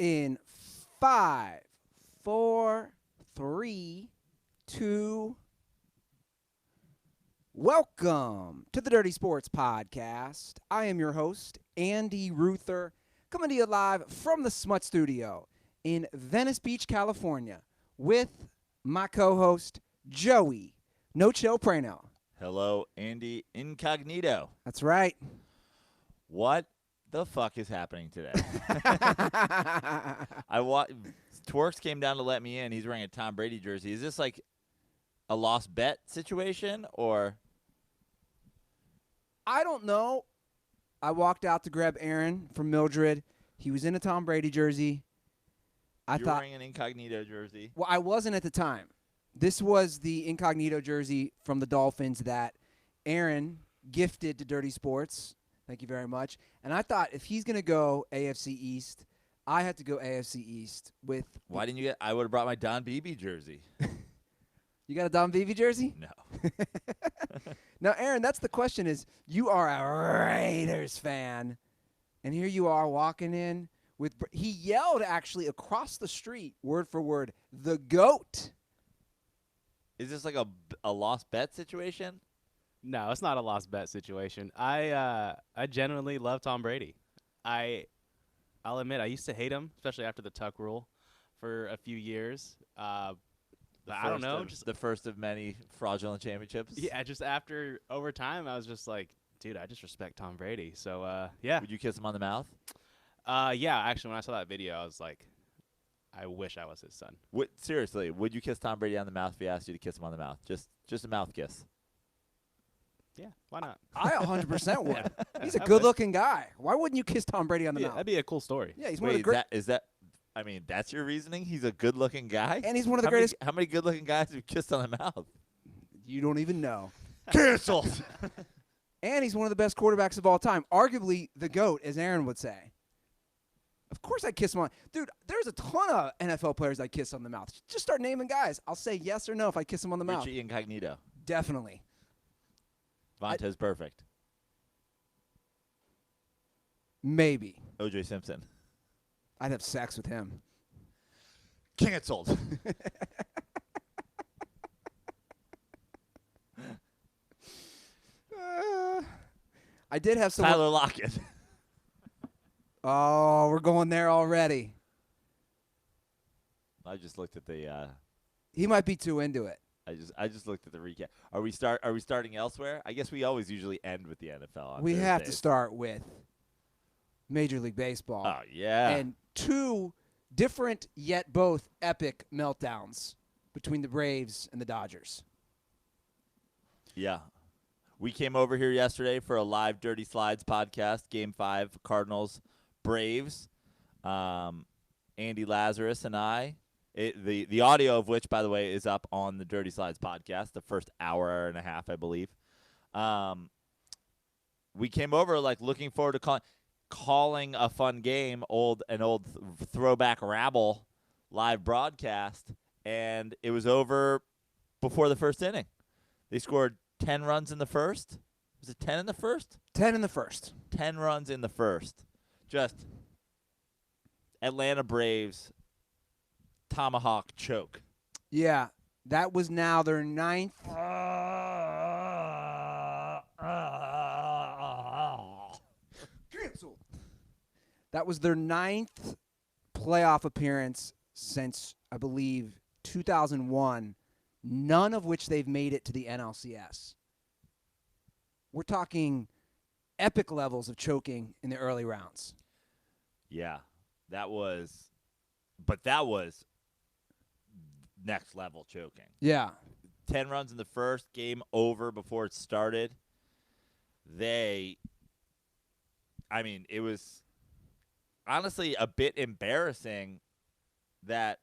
In 5, 4, 3, 2. Welcome to the Dirty Sports Podcast. I am your host, Andy Ruther, coming to you live from the Smut Studio in Venice Beach, California, with my co-host, Joey No Chill Praino. Hello, Andy Incognito. That's right. What the fuck is happening today? Twerks came down to let me in. He's wearing a Tom Brady jersey. Is this like a lost bet situation or? I don't know. I walked out to grab Aaron from Mildred. He was in a Tom Brady jersey. You're wearing an Incognito jersey. Well, I wasn't at the time. This was the Incognito jersey from the Dolphins that Aaron gifted to Dirty Sports. Thank you very much. And I thought if he's going to go AFC East, I had to go AFC East with. Why didn't you get? I would have brought my Don Beebe jersey. You got a Don Beebe jersey? No. Now, Aaron, that's the question is, you are a Raiders fan, and here you are walking in with – he yelled actually across the street, word for word, the GOAT. Is this like a lost bet situation? No, it's not a lost bet situation. I genuinely love Tom Brady. I'll admit I used to hate him, especially after the Tuck rule for a few years. I don't know. Just the first of many fraudulent championships. Yeah, just over time, I was just like, dude, I just respect Tom Brady. So, yeah. Would you kiss him on the mouth? Yeah, actually, when I saw that video, I was like, I wish I was his son. Seriously, would you kiss Tom Brady on the mouth if he asked you to kiss him on the mouth? Just a mouth kiss. Yeah, why not? I 100% would. Yeah. He's a good-looking guy. Why wouldn't you kiss Tom Brady on the mouth? That'd be a cool story. Yeah, he's one of the great. I mean, that's your reasoning? He's a good-looking guy? And he's one of the greatest. How many good-looking guys have you kissed on the mouth? You don't even know. Canceled. And he's one of the best quarterbacks of all time. Arguably the GOAT, as Aaron would say. Of course I'd kiss him on. Dude, there's a ton of NFL players I'd kiss on the mouth. Just start naming guys. I'll say yes or no if I kiss him on the mouth. Richie Incognito. Definitely. Vontez Perfect. Maybe. O.J. Simpson. I'd have sex with him. Canceled. I did have some. Tyler Lockett. Oh, we're going there already. I just looked at the. He might be too into it. I just looked at the recap. Are we starting elsewhere? I guess we always usually end with the NFL. We have to start with Major League Baseball. Oh yeah. And two different yet both epic meltdowns between the Braves and the Dodgers. Yeah. We came over here yesterday for a live Dirty Slides podcast, Game 5, Cardinals, Braves. Andy Lazarus and I. The audio of which, by the way, is up on the Dirty Slides podcast, the first hour and a half, I believe. We came over looking forward to calling a fun game, an old throwback Rabble live broadcast, and it was over before the first inning. They scored 10 runs in the first. Was it 10 in the first? 10 in the first. 10 runs in the first. Just Atlanta Braves tomahawk choke. Yeah, that was now their ninth. Canceled. That was their ninth playoff appearance since, I believe, 2001, none of which they've made it to the NLCS. We're talking epic levels of choking in the early rounds. Yeah, that was next level choking. Yeah. 10 runs in the first, game over before it started. It was honestly a bit embarrassing that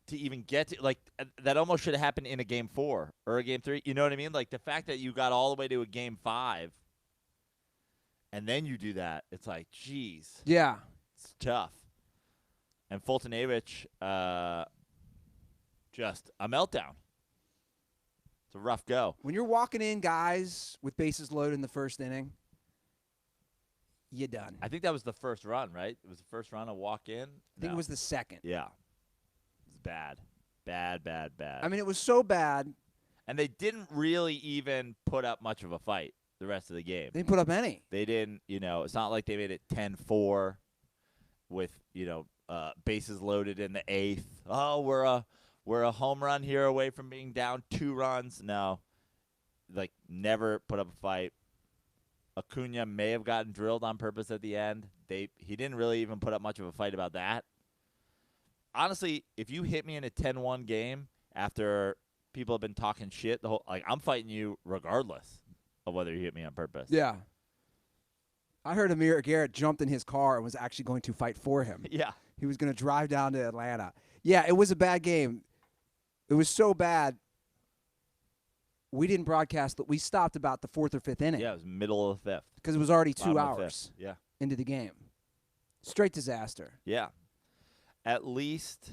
to even get to, that almost should have happened in a game 4 or a game 3. You know what I mean? Like, the fact that you got all the way to a game 5 and then you do that, it's like, geez. Yeah. It's tough. And Fultonavich, just a meltdown. It's a rough go. When you're walking in guys with bases loaded in the first inning, you done. I think that was the first run, right? It was the first run, a walk-in? I think it was the second. Yeah. It was bad. Bad, bad, bad. I mean, it was so bad. And they didn't really even put up much of a fight the rest of the game. They didn't put up any. They didn't, it's not like they made it 10-4 with, bases loaded in the 8th. Oh, we're a home run here away from being down 2 runs. No. Like, never put up a fight. Acuna may have gotten drilled on purpose at the end. He didn't really even put up much of a fight about that. Honestly, if you hit me in a 10-1 game after people have been talking shit, I'm fighting you regardless of whether you hit me on purpose. Yeah. I heard Amir Garrett jumped in his car and was actually going to fight for him. Yeah. He was going to drive down to Atlanta. Yeah, it was a bad game. It was so bad, we didn't broadcast that we stopped about the 4th or 5th inning. Yeah, it was middle of the 5th. Because it was already 2 Bottom of the hours 5th. Yeah. into the game. Straight disaster. Yeah. At least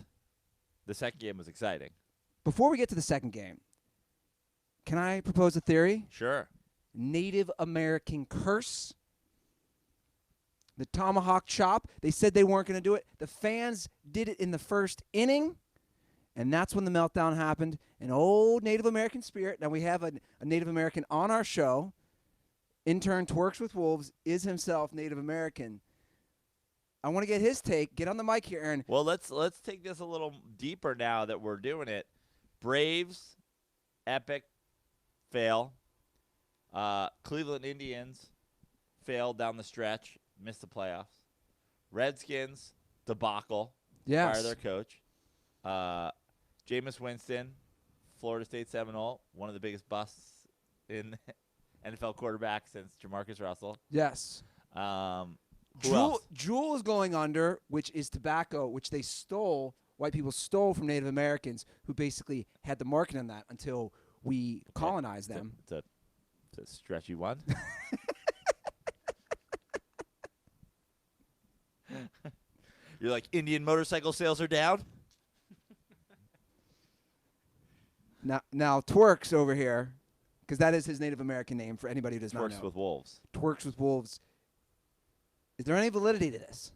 the second game was exciting. Before we get to the second game, can I propose a theory? Sure. Native American curse. The tomahawk chop. They said they weren't going to do it. The fans did it in the first inning, and that's when the meltdown happened. An old Native American spirit. Now we have a Native American on our show. Intern Twerks with Wolves is himself Native American. I want to get his take. Get on the mic here, Aaron. Well, let's take this a little deeper now that we're doing it. Braves, epic fail. Cleveland Indians failed down the stretch, missed the playoffs. Redskins, debacle. Yes. Fire their coach. Jameis Winston, Florida State Seminole, one of the biggest busts in NFL quarterback since Jamarcus Russell. Yes. Who else? Juul is going under, which is tobacco, which they stole. White people stole from Native Americans, who basically had the market on that until we colonized them. It's a stretchy one. You're like, Indian motorcycle sales are down? Now Twerks over here, because that is his Native American name for anybody who does not know. Twerks with wolves. Twerks with Wolves. Is there any validity to this?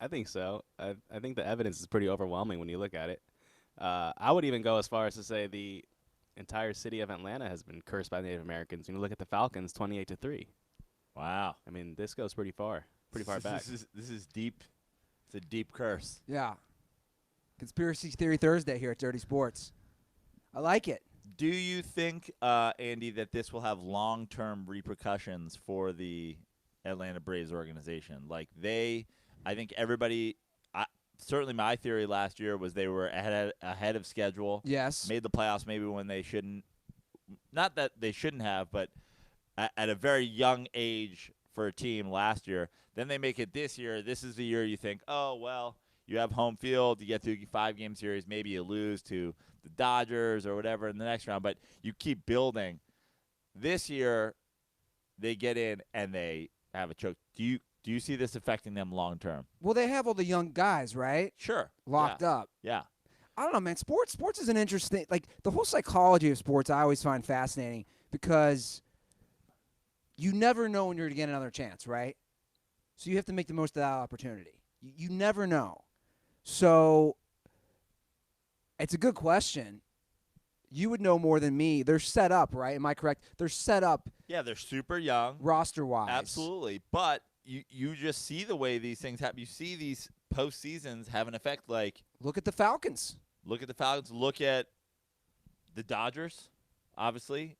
I think so. I think the evidence is pretty overwhelming when you look at it. I would even go as far as to say the entire city of Atlanta has been cursed by Native Americans. When you look at the Falcons, 28-3. Wow. I mean, this goes pretty far back. This is deep. It's a deep curse. Yeah. Conspiracy Theory Thursday here at Dirty Sports. I like it. Do you think, Andy, that this will have long-term repercussions for the Atlanta Braves organization? Like I think everybody, certainly my theory last year was they were ahead of schedule. Yes. Made the playoffs maybe when they shouldn't. Not that they shouldn't have, but at a very young age for a team last year. Then they make it this year. This is the year you think, oh, well, you have home field. You get through 5-game series. Maybe you lose to the Dodgers or whatever in the next round, but you keep building. This year, they get in and they have a choke. Do you see this affecting them long term? Well, they have all the young guys, right? Sure. Locked up. Yeah. I don't know, man. Sports is an interesting, like the whole psychology of sports I always find fascinating because you never know when you're going to get another chance, right? So you have to make the most of that opportunity. You never know. So it's a good question. You would know more than me. They're set up, right? Am I correct? They're set up. Yeah, they're super young. Roster-wise. Absolutely. But you just see the way these things happen. You see these postseasons have an effect. Like, look at the Falcons. Look at the Falcons. Look at the Dodgers, obviously.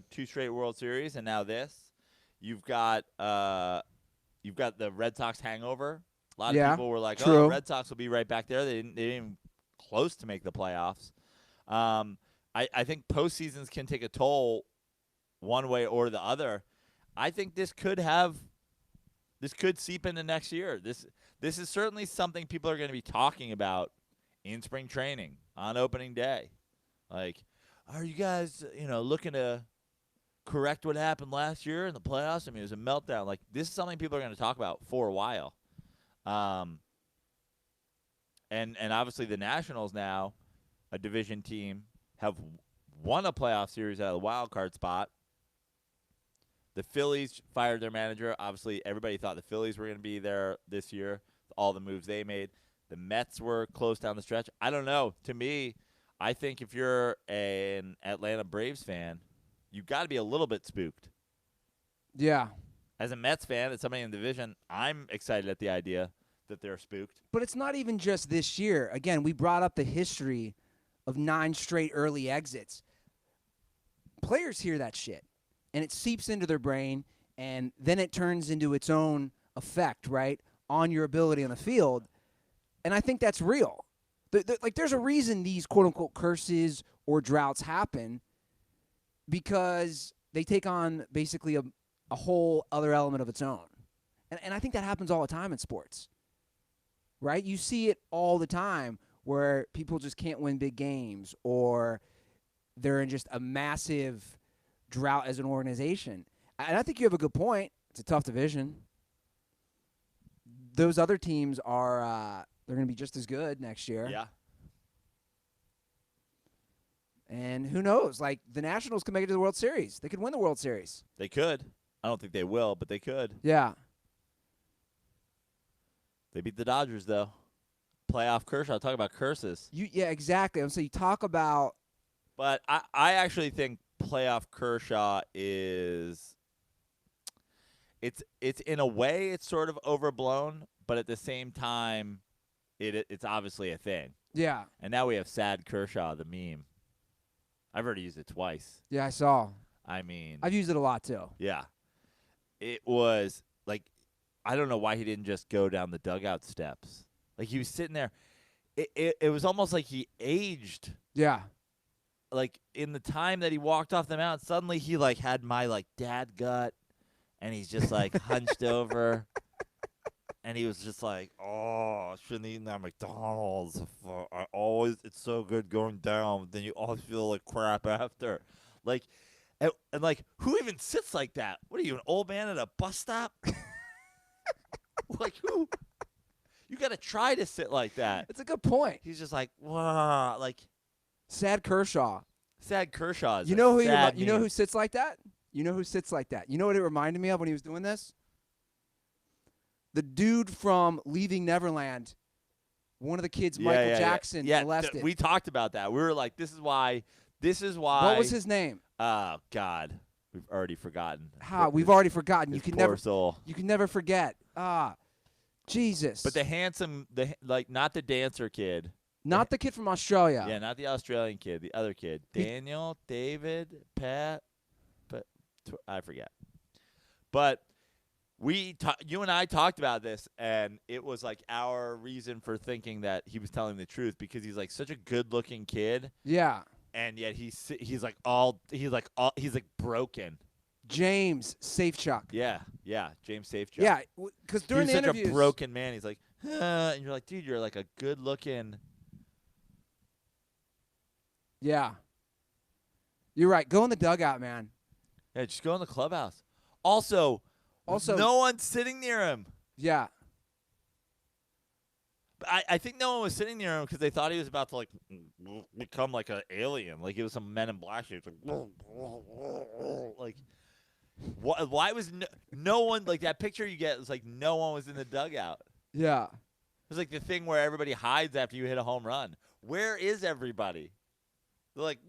2 straight World Series, and now this. You've got the Red Sox hangover. A lot of people were like, true. "Oh, Red Sox will be right back there." They didn't even close to make the playoffs. I think postseasons can take a toll one way or the other. I think this could seep into next year. This is certainly something people are going to be talking about in spring training on opening day. Like, are you guys, looking to correct what happened last year in the playoffs? I mean, it was a meltdown. Like, this is something people are going to talk about for a while. And obviously the Nationals now, a division team, have won a playoff series out of the wild card spot. The Phillies fired their manager. Obviously, everybody thought the Phillies were going to be there this year. All the moves they made. The Mets were close down the stretch. I don't know. To me, I think if you're an Atlanta Braves fan, you've got to be a little bit spooked. Yeah. As a Mets fan, as somebody in the division, I'm excited at the idea that they're spooked. But it's not even just this year. Again, we brought up the history of 9 straight early exits. Players hear that shit, and it seeps into their brain, and then it turns into its own effect, right, on your ability on the field. And I think that's real. Like, there's a reason these quote-unquote curses or droughts happen, because they take on basically a whole other element of its own. And I think that happens all the time in sports, right? You see it all the time where people just can't win big games, or they're in just a massive drought as an organization. And I think you have a good point. It's a tough division. Those other teams are they're going to be just as good next year. Yeah. And who knows? Like, the Nationals can make it to the World Series. They could win the World Series. They could. I don't think they will, but they could. Yeah. They beat the Dodgers, though. Playoff Kershaw. Talk about curses. Yeah, exactly. So you talk about. But I actually think playoff Kershaw is it's in a way it's sort of overblown, but at the same time it's obviously a thing. Yeah. And now we have Sad Kershaw, the meme. I've already used it twice. Yeah, I saw. I mean, I've used it a lot too. yeah. It was like, I don't know why he didn't just go down the dugout steps. Like, he was sitting there. It was almost like he aged. Yeah. Like, in the time that he walked off the mound, suddenly he, like, had my, like, dad gut, and he's just, like, hunched over. And he was just like, oh, I shouldn't have eaten that McDonald's. It's so good going down. Then you always feel like crap after. Like, and like, who even sits like that? What are you, an old man at a bus stop? Like, who? You got to try to sit like that. It's a good point. He's just like, wow, like. Sad Kershaw. Sad Kershaw is You know who who sits like that? You know who sits like that? You know what it reminded me of when he was doing this? The dude from Leaving Neverland. One of the kids, Michael Jackson, molested. We talked about that. We were like, this is why. What was his name? Oh, God. We've already forgotten. How? We've already forgotten. You can poor never soul. You can never forget. Jesus. But the handsome, not the dancer kid. Not the kid from Australia. Yeah, not the Australian kid. The other kid. Daniel, David, Pat, but I forget. But you and I talked about this, and it was like our reason for thinking that he was telling the truth, because he's like such a good-looking kid. Yeah. And yet he's broken. James Safechuck. Yeah, James Safechuck. Yeah, because during he's the such interviews, a broken man. He's like, and you're like, dude, you're like a good-looking. Yeah. You're right. Go in the dugout, man. Yeah, just go in the clubhouse. Also, no one's sitting near him. Yeah. I think no one was sitting near him because they thought he was about to like become like an alien, like it was some Men in Black shit. Like, why was no one, like, that picture you get was like no one was in the dugout. Yeah. It was like the thing where everybody hides after you hit a home run. Where is everybody? They're like,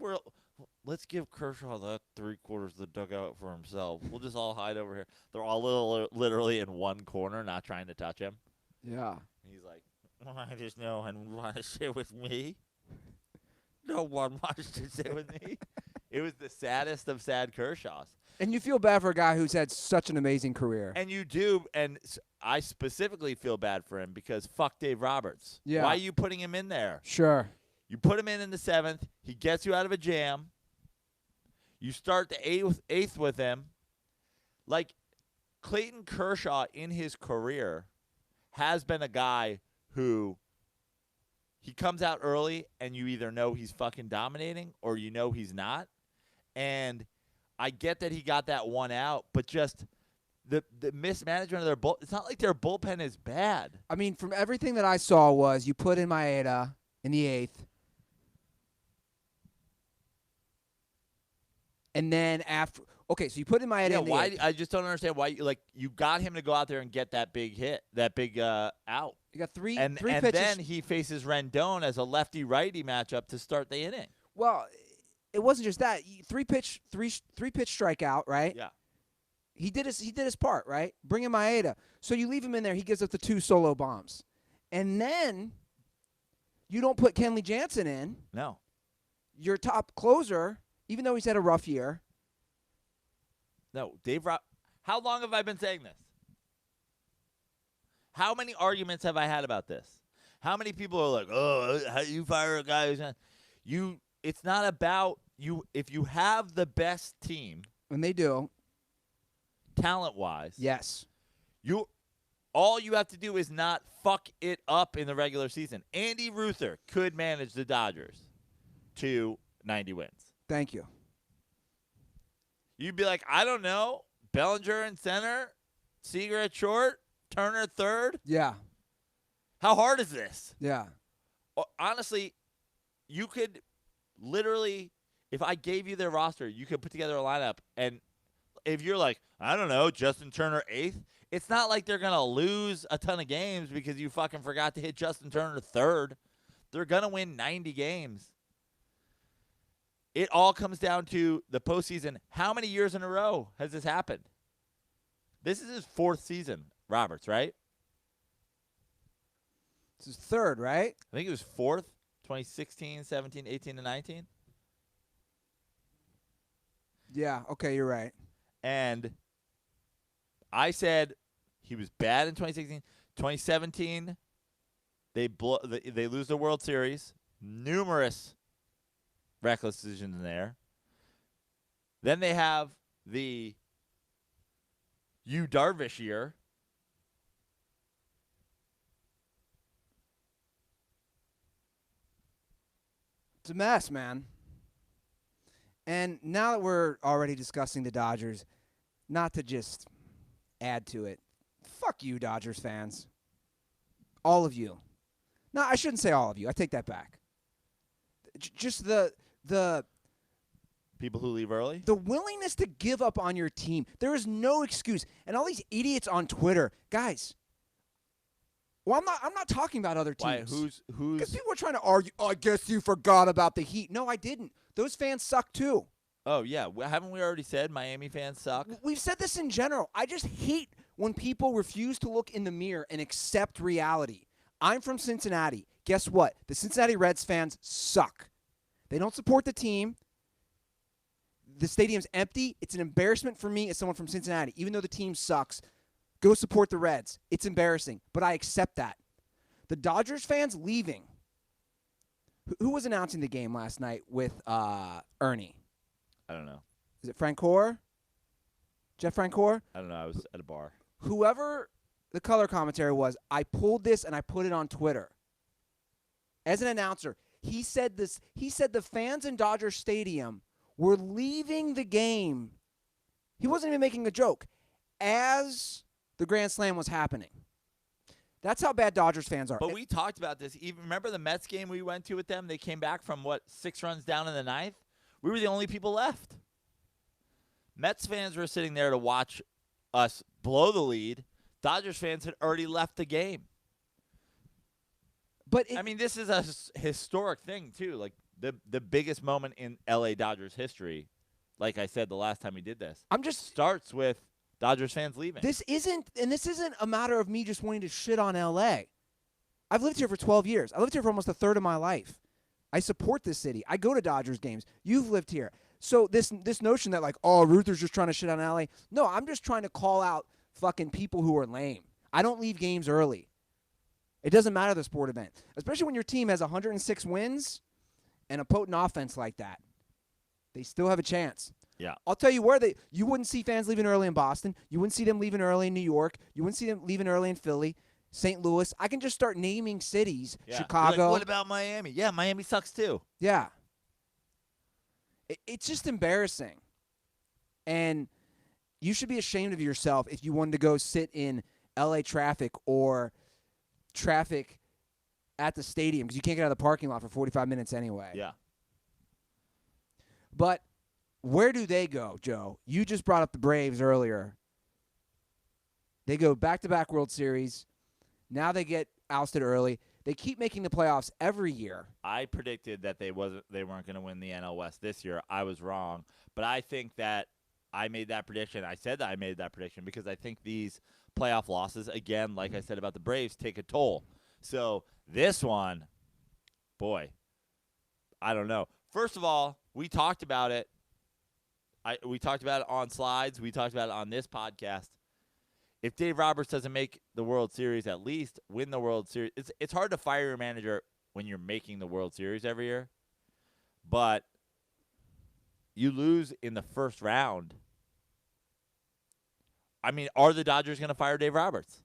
let's give Kershaw that 3/4 of the dugout for himself. We'll just all hide over here. They're all literally in one corner, not trying to touch him. Yeah. And he's like, I just no one wants to sit with me. No one wants to sit with me. It was the saddest of sad Kershaws. And you feel bad for a guy who's had such an amazing career. And you do, and I specifically feel bad for him because fuck Dave Roberts. Yeah. Why are you putting him in there? Sure. You put him in the 7th. He gets you out of a jam. You start the eighth with him. Like, Clayton Kershaw in his career has been a guy who he comes out early and you either know he's fucking dominating or you know he's not. And I get that he got that one out, but just the mismanagement of their bull. It's not like their bullpen is bad. I mean, from everything that I saw was you put in Maeda in the 8th. And then Okay, so you put in Maeda Yeah, in the why? eighth. I just don't understand why you got him to go out there and get that big hit, that big out. You got three And pitches. then he faces Rendon as a lefty-righty matchup to start the inning. Well, it wasn't just that. Three pitch strikeout, right? Yeah. He did his part, right? Bring in Maeda. So you leave him in there. He gives up the 2 solo bombs, and then you don't put Kenley Jansen in. No. Your top closer, even though he's had a rough year. No, how long have I been saying this? How many arguments have I had about this? How many people are like, "Oh, how you fire a guy who's not?" It's not about you. If you have the best team, And they do. talent-wise, Yes. all you have to do is not fuck it up in the regular season. Andy Ruther could manage the Dodgers to 90 wins. Thank you. You'd be like, I don't know, Bellinger in center, Seager at short, Turner at third. Yeah. How hard is this? Yeah. Honestly, you could literally, if I gave you their roster, you could put together a lineup. And if you're like, I don't know, Justin Turner 8th, it's not like they're going to lose a ton of games because you fucking forgot to hit Justin Turner 3rd. They're going to win 90 games. It all comes down to the postseason. How many years in a row has this happened? This is his 4th season, Roberts, right? This is 3rd, right? I think it was 4th, 2016, 17, 18, and 19. Yeah. Okay, you're right. And I said he was bad in 2016. 2017, they lose the World Series. Numerous reckless decisions in there. Then they have the Yu Darvish year. It's a mess, man. And now that we're already discussing the Dodgers, not to just add to it, fuck you, Dodgers fans. All of you. No, I shouldn't say all of you. I take that back. Just the People who leave early. the willingness to give up on your team. There is no excuse. And all these idiots on Twitter, guys. Well, I'm not talking about other Why? teams. Who's? Because people are trying to argue, I guess you forgot about the Heat. No, I didn't. Those fans suck too. Oh yeah, haven't we already said Miami fans suck? We've said this in general. I just hate when people refuse to look in the mirror and accept reality. I'm from Cincinnati. Guess what? The Cincinnati Reds fans suck. They don't support the team. The stadium's empty. It's an embarrassment for me as someone from Cincinnati. Even though the team sucks, go support the Reds. It's embarrassing, but I accept that. The Dodgers fans leaving. Who was announcing the game last night with Ernie? I don't know. Is it Francoeur? Jeff Francoeur? I don't know. I was at a bar. Whoever the color commentary was, I pulled this and I put it on Twitter. As an announcer, he said this. He said the fans in Dodger Stadium were leaving the game. He wasn't even making a joke as the Grand Slam was happening. That's how bad Dodgers fans are. But we talked about this. Even remember the Mets game we went to with them? They came back from 6 runs down in the 9th. We were the only people left. Mets fans were sitting there to watch us blow the lead. Dodgers fans had already left the game. But I mean, this is a historic thing too. Like the biggest moment in LA Dodgers history. Like I said the last time we did this, I'm just starts with Dodgers fans leaving. This isn't a matter of me just wanting to shit on LA. I've lived here for 12 years. I lived here for almost a third of my life. I support this city. I go to Dodgers games. You've lived here. So this notion that Ruther's just trying to shit on LA. No, I'm just trying to call out fucking people who are lame. I don't leave games early. It doesn't matter the sport event. Especially when your team has 106 wins and a potent offense like that. They still have a chance. Yeah. I'll tell you where you wouldn't see fans leaving early in Boston. You wouldn't see them leaving early in New York. You wouldn't see them leaving early in Philly, St. Louis. I can just start naming cities. Yeah. Chicago. Like, what about Miami? Yeah, Miami sucks too. Yeah. It's just embarrassing. And you should be ashamed of yourself if you wanted to go sit in LA traffic or traffic at the stadium because you can't get out of the parking lot for 45 minutes anyway. Yeah. But where do they go, Joe? You just brought up the Braves earlier. They go back-to-back World Series. Now they get ousted early. They keep making the playoffs every year. I predicted that they weren't going to win the NL West this year. I was wrong, but I think that I made that prediction. I said that I made that prediction because I think these playoff losses, again, like I said about the Braves, take a toll. So this one, boy, I don't know. First of all, we talked about it. We talked about it on slides. We talked about it on this podcast. If Dave Roberts doesn't make the World Series, at least win the World Series. It's hard to fire your manager when you're making the World Series every year. But you lose in the first round. I mean, are the Dodgers going to fire Dave Roberts?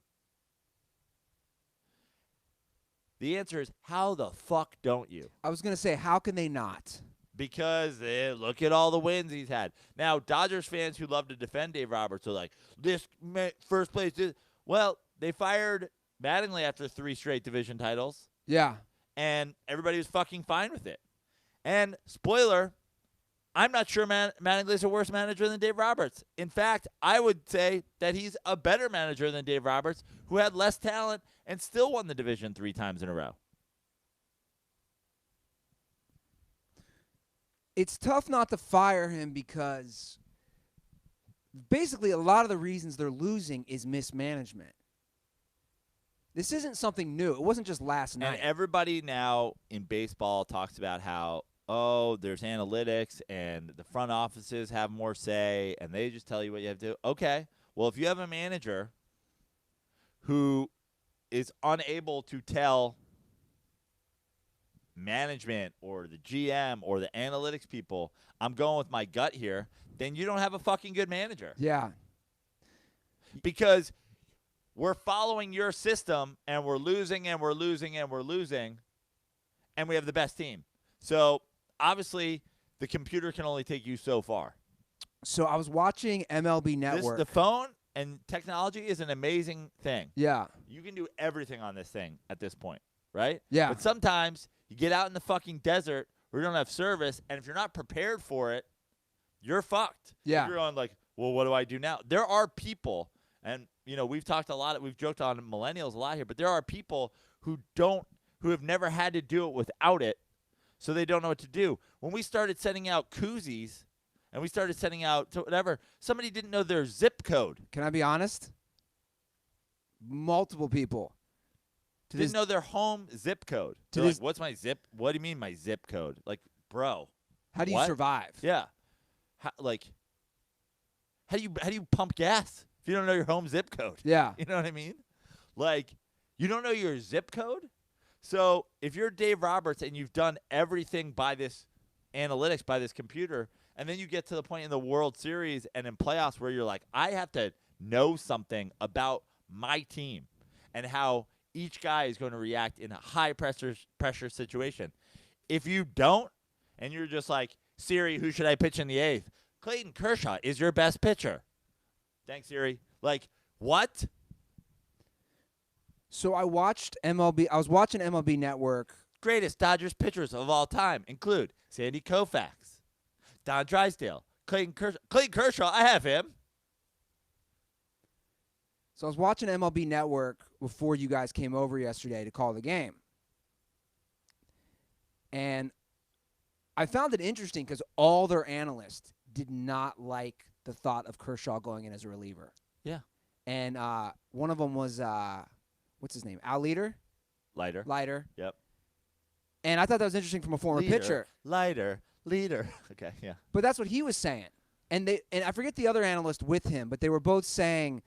The answer is, how the fuck don't you? I was going to say, how can they not? Because look at all the wins he's had. Now, Dodgers fans who love to defend Dave Roberts are like, this first place. Well, they fired Mattingly after 3 straight division titles. Yeah. And everybody was fucking fine with it. And, spoiler, I'm not sure Mattingly's a worse manager than Dave Roberts. In fact, I would say that he's a better manager than Dave Roberts, who had less talent and still won the division 3 times in a row. It's tough not to fire him because basically a lot of the reasons they're losing is mismanagement. This isn't something new. It wasn't just last night. And everybody now in baseball talks about how, there's analytics and the front offices have more say and they just tell you what you have to do. Okay, well, if you have a manager who is unable to tell management or the GM or the analytics people, I'm going with my gut here, then you don't have a fucking good manager. Yeah. Because we're following your system and we're losing and we're losing and we're losing and we have the best team. So, obviously, the computer can only take you so far. So, I was watching MLB Network. The phone and technology is an amazing thing. Yeah. You can do everything on this thing at this point, right? Yeah. But sometimes you get out in the fucking desert where you don't have service, and if you're not prepared for it, you're fucked. Yeah. You're on like, well, what do I do now? There are people, and we've talked a lot, we've joked on millennials a lot here, but there are people who have never had to do it without it, so they don't know what to do. When we started sending out koozies, and we started sending out to whatever, somebody didn't know their zip code. Can I be honest? Multiple people. Didn't know their home zip code. They're like, what's my zip? What do you mean my zip code? Like, bro. How do you survive? Yeah. How do you pump gas if you don't know your home zip code? Yeah. You know what I mean? Like, you don't know your zip code? So if you're Dave Roberts and you've done everything by this analytics, by this computer, and then you get to the point in the World Series and in playoffs where you're like, I have to know something about my team and how each guy is going to react in a high pressure situation. If you don't, and you're just like, Siri, who should I pitch in the 8th? Clayton Kershaw is your best pitcher. Thanks, Siri. Like, what? So I watched MLB. I was watching MLB Network. Greatest Dodgers pitchers of all time include Sandy Koufax, Don Drysdale, Clayton Kershaw. Clayton Kershaw, I have him. So I was watching MLB Network before you guys came over yesterday to call the game. And I found it interesting because all their analysts did not like the thought of Kershaw going in as a reliever. Yeah. And one of them was, what's his name? Al Leiter? Leiter. Yep. And I thought that was interesting from a former pitcher. Leiter. Okay, yeah. But that's what he was saying. And I forget the other analyst with him, but they were both saying,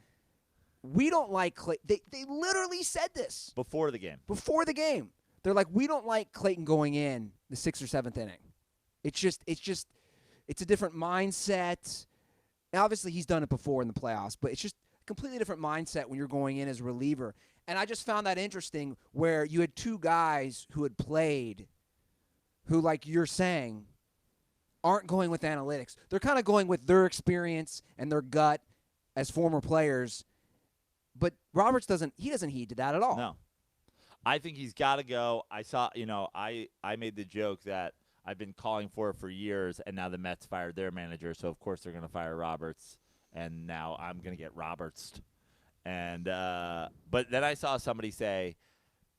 we don't like Clayton. They literally said this. Before the game. They're like, we don't like Clayton going in the 6th or 7th inning. It's a different mindset. And obviously, he's done it before in the playoffs, but it's just a completely different mindset when you're going in as a reliever. And I just found that interesting where you had 2 guys who had played who, like you're saying, aren't going with analytics. They're kind of going with their experience and their gut as former players. But Roberts doesn't heed to that at all. No. I think he's got to go. I saw, I made the joke that I've been calling for years, and now the Mets fired their manager, so of course they're going to fire Roberts, and now I'm going to get Robertsed. And but then I saw somebody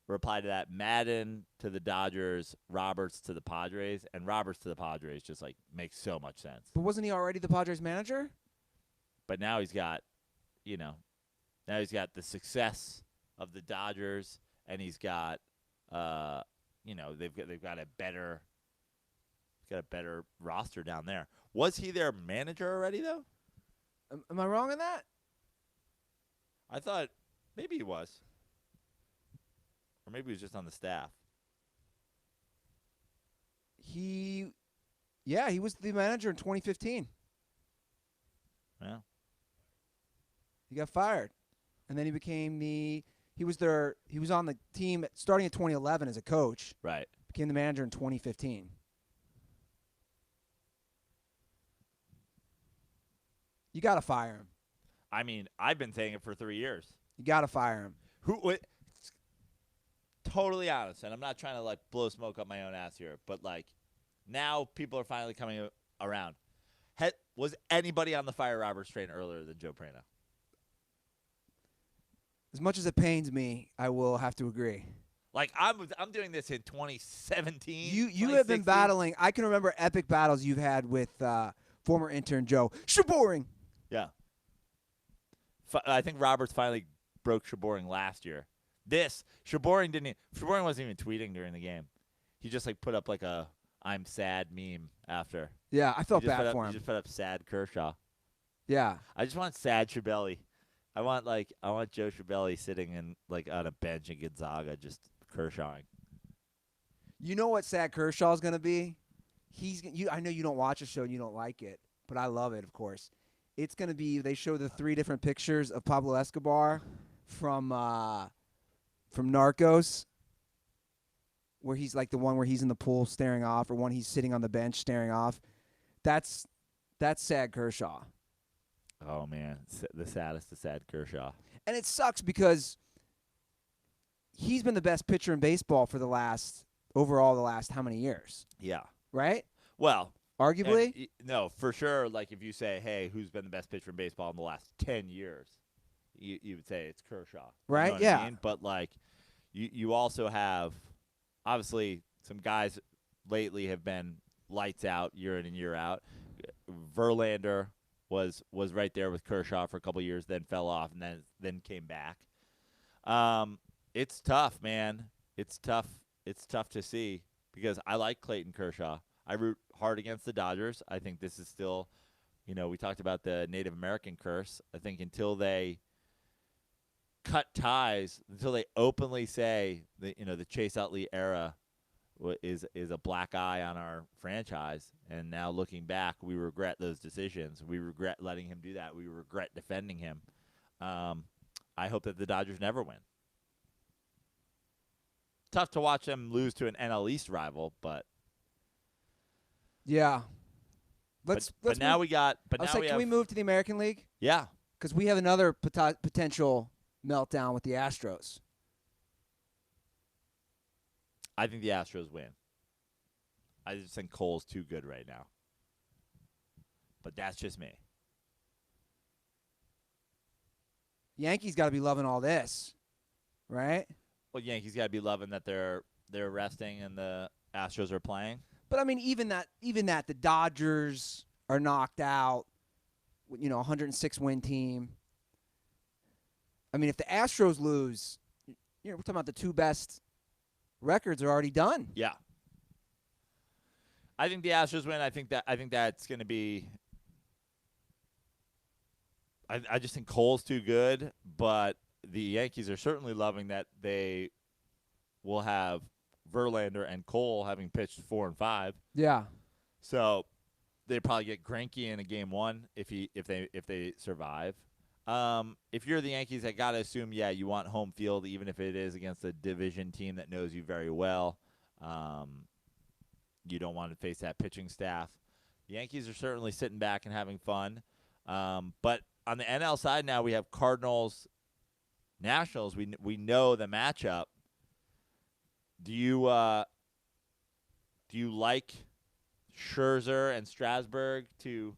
reply to that, Madden to the Dodgers, Roberts to the Padres, and Roberts to the Padres just like makes so much sense. But wasn't he already the Padres manager? But now he's got, now he's got the success of the Dodgers, and he's got, they've got a better roster down there. Was he their manager already though? Am I wrong on that? I thought maybe he was, or maybe he was just on the staff. He was the manager in 2015. Yeah. He got fired, and then he became he was on the team starting in 2011 as a coach. Right. Became the manager in 2015. You got to fire him. I mean, I've been saying it for 3 years. You got to fire him. Totally honest, and I'm not trying to like blow smoke up my own ass here, but like now people are finally coming around. Was anybody on the fire Roberts train earlier than Joe Praino? As much as it pains me, I will have to agree. Like I'm doing this in 2017. You have been battling. I can remember epic battles you've had with former intern Joe Shaboring. Yeah. I think Roberts finally broke Shaboring last year. Shaboring wasn't even tweeting during the game. He just like put up like a "I'm sad" meme after. Yeah, I felt bad for He him. just put up sad Kershaw. Yeah. I just want sad Shabelli. I want Joe Shabelli sitting in like on a bench in Gonzaga just Kershawing. You know what sad Kershaw is going to be? I know you don't watch the show and you don't like it, but I love it, of course. It's going to be, they show the 3 different pictures of Pablo Escobar from Narcos, where he's like the one where he's in the pool staring off, or one he's sitting on the bench staring off. That's sad Kershaw. Oh man, the saddest of sad Kershaw. And it sucks because he's been the best pitcher in baseball for the last how many years? Yeah. Right? Well, arguably? No, for sure. Like if you say, hey, who's been the best pitcher in baseball in the last 10 years? You would say it's Kershaw. Right? You know what Yeah. I mean? But like you also have obviously some guys lately have been lights out year in and year out. Verlander was right there with Kershaw for a couple of years, then fell off, and then came back. It's tough, man. It's tough. It's tough to see because I like Clayton Kershaw. I root hard against the Dodgers. I think this is still, we talked about the Native American curse. I think until they cut ties, until they openly say the Chase Utley era is a black eye on our franchise, and now looking back, we regret those decisions. We regret letting him do that. We regret defending him. I hope that the Dodgers never win. Tough to watch them lose to an NL East rival, but yeah. But now we got. But now can we move to the American League? Yeah, because we have another potential meltdown with the Astros. I think the Astros win. I just think Cole's too good right now. But that's just me. Yankees got to be loving all this, right? Well, Yankees got to be loving that they're resting and the Astros are playing. But I mean, even that, the Dodgers are knocked out. 106 win team. I mean, if the Astros lose, we're talking about the 2 best records are already done. Yeah. I think the Astros win. I think that's going to be. I just think Cole's too good, but the Yankees are certainly loving that they will have Verlander and Cole having pitched 4 and 5. Yeah. So they probably get Greinke in a game 1 if they survive. If you're the Yankees, I gotta assume, you want home field, even if it is against a division team that knows you very well. You don't want to face that pitching staff. The Yankees are certainly sitting back and having fun. But on the NL side now, we have Cardinals, Nationals. We know the matchup. Do you like Scherzer and Strasburg to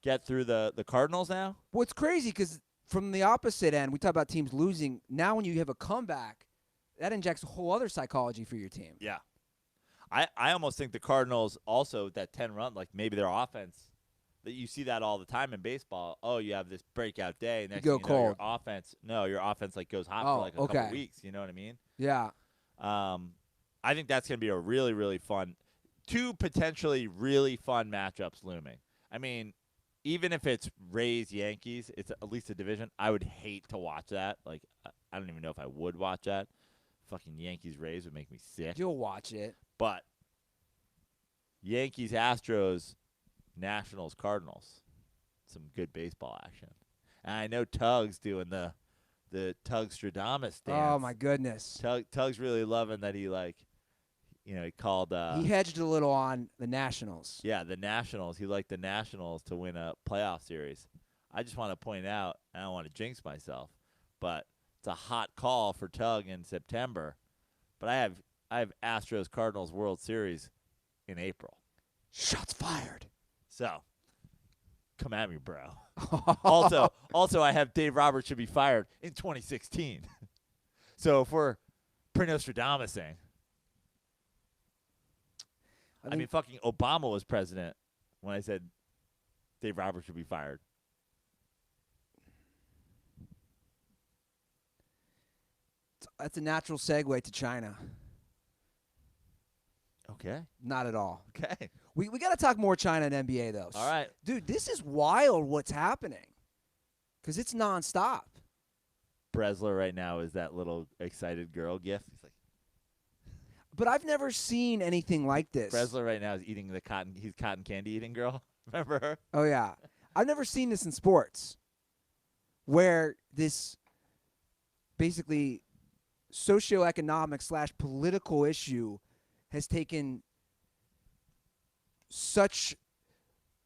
get through the Cardinals now? Well, it's crazy because from the opposite end, we talk about teams losing. Now when you have a comeback, that injects a whole other psychology for your team. Yeah. I almost think the Cardinals also, that 10-run, like maybe their offense, that you see that all the time in baseball. Oh, you have this breakout day. And next go thing you know, cold. your offense like goes hot Oh, for like a couple okay. weeks. You know what I mean? Yeah. I think that's going to be a really, really fun, two potentially really fun matchups looming. I mean, even if it's Rays-Yankees, it's at least a division. I would hate to watch that. Like, I don't even know if I would watch that. Fucking Yankees-Rays would make me sick. You'll watch it. But Yankees-Astros, Nationals-Cardinals, some good baseball action. And I know Tug's doing the Tug-Stradamus dance. Oh, my goodness. Tug's really loving that he, like, he called He hedged a little on the Nationals. yeah, the Nationals. He liked the Nationals to win a playoff series. I just want to point out, I don't want to jinx myself, but it's a hot call for Tug in September. But I have Astros Cardinals World Series in April. Shots fired. So, come at me, bro. Also, I have Dave Roberts should be fired in 2016. So if we're Praino-Stradamusing, I mean, fucking Obama was president when I said Dave Roberts should be fired. That's a natural segue to China. Okay. Not at all. Okay. We got to talk more China and NBA, though. All right. Dude, this is wild what's happening because it's nonstop. Bresler right now is that little excited girl gif. He's like, But I've never seen anything like this. Bresler right now is eating he's cotton candy eating girl. Remember her? Oh, yeah. I've never seen this in sports where this basically socioeconomic / political issue has taken such,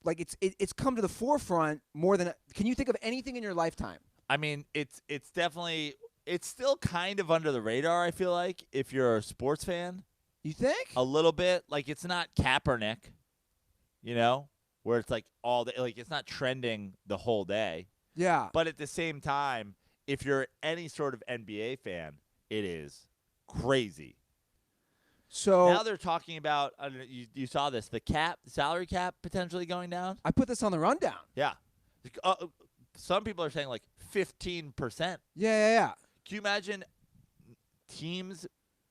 like, it's come to the forefront more than, can you think of anything in your lifetime? I mean, it's definitely, it's still kind of under the radar, I feel like, if you're a sports fan. You think? A little bit. Like, it's not Kaepernick, where it's like all day, like, it's not trending the whole day. Yeah. But at the same time, if you're any sort of NBA fan, it is crazy. So now they're talking about, I don't know, you saw this, the salary cap potentially going down? I put this on the rundown. Yeah. Some people are saying like 15%. Yeah. Can you imagine teams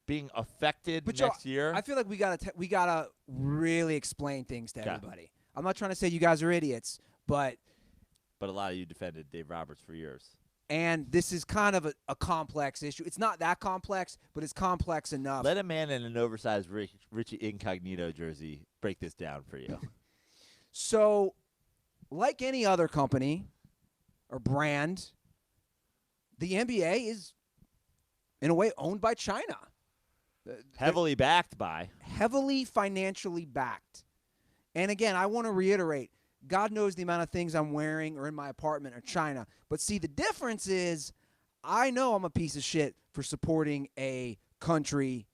being affected But next year? I feel like we gotta really explain things to Okay. everybody. I'm not trying to say you guys are idiots, but a lot of you defended Dave Roberts for years. and this is kind of a complex issue. It's not that complex, but it's complex enough. Let a man in an oversized Richie Incognito jersey break this down for you. So, like any other company or brand, the NBA is, in a way, owned by China. Heavily backed by. Heavily financially backed. And again, I want to reiterate, God knows the amount of things I'm wearing or in my apartment are China. But see, the difference is I know I'm a piece of shit for supporting a country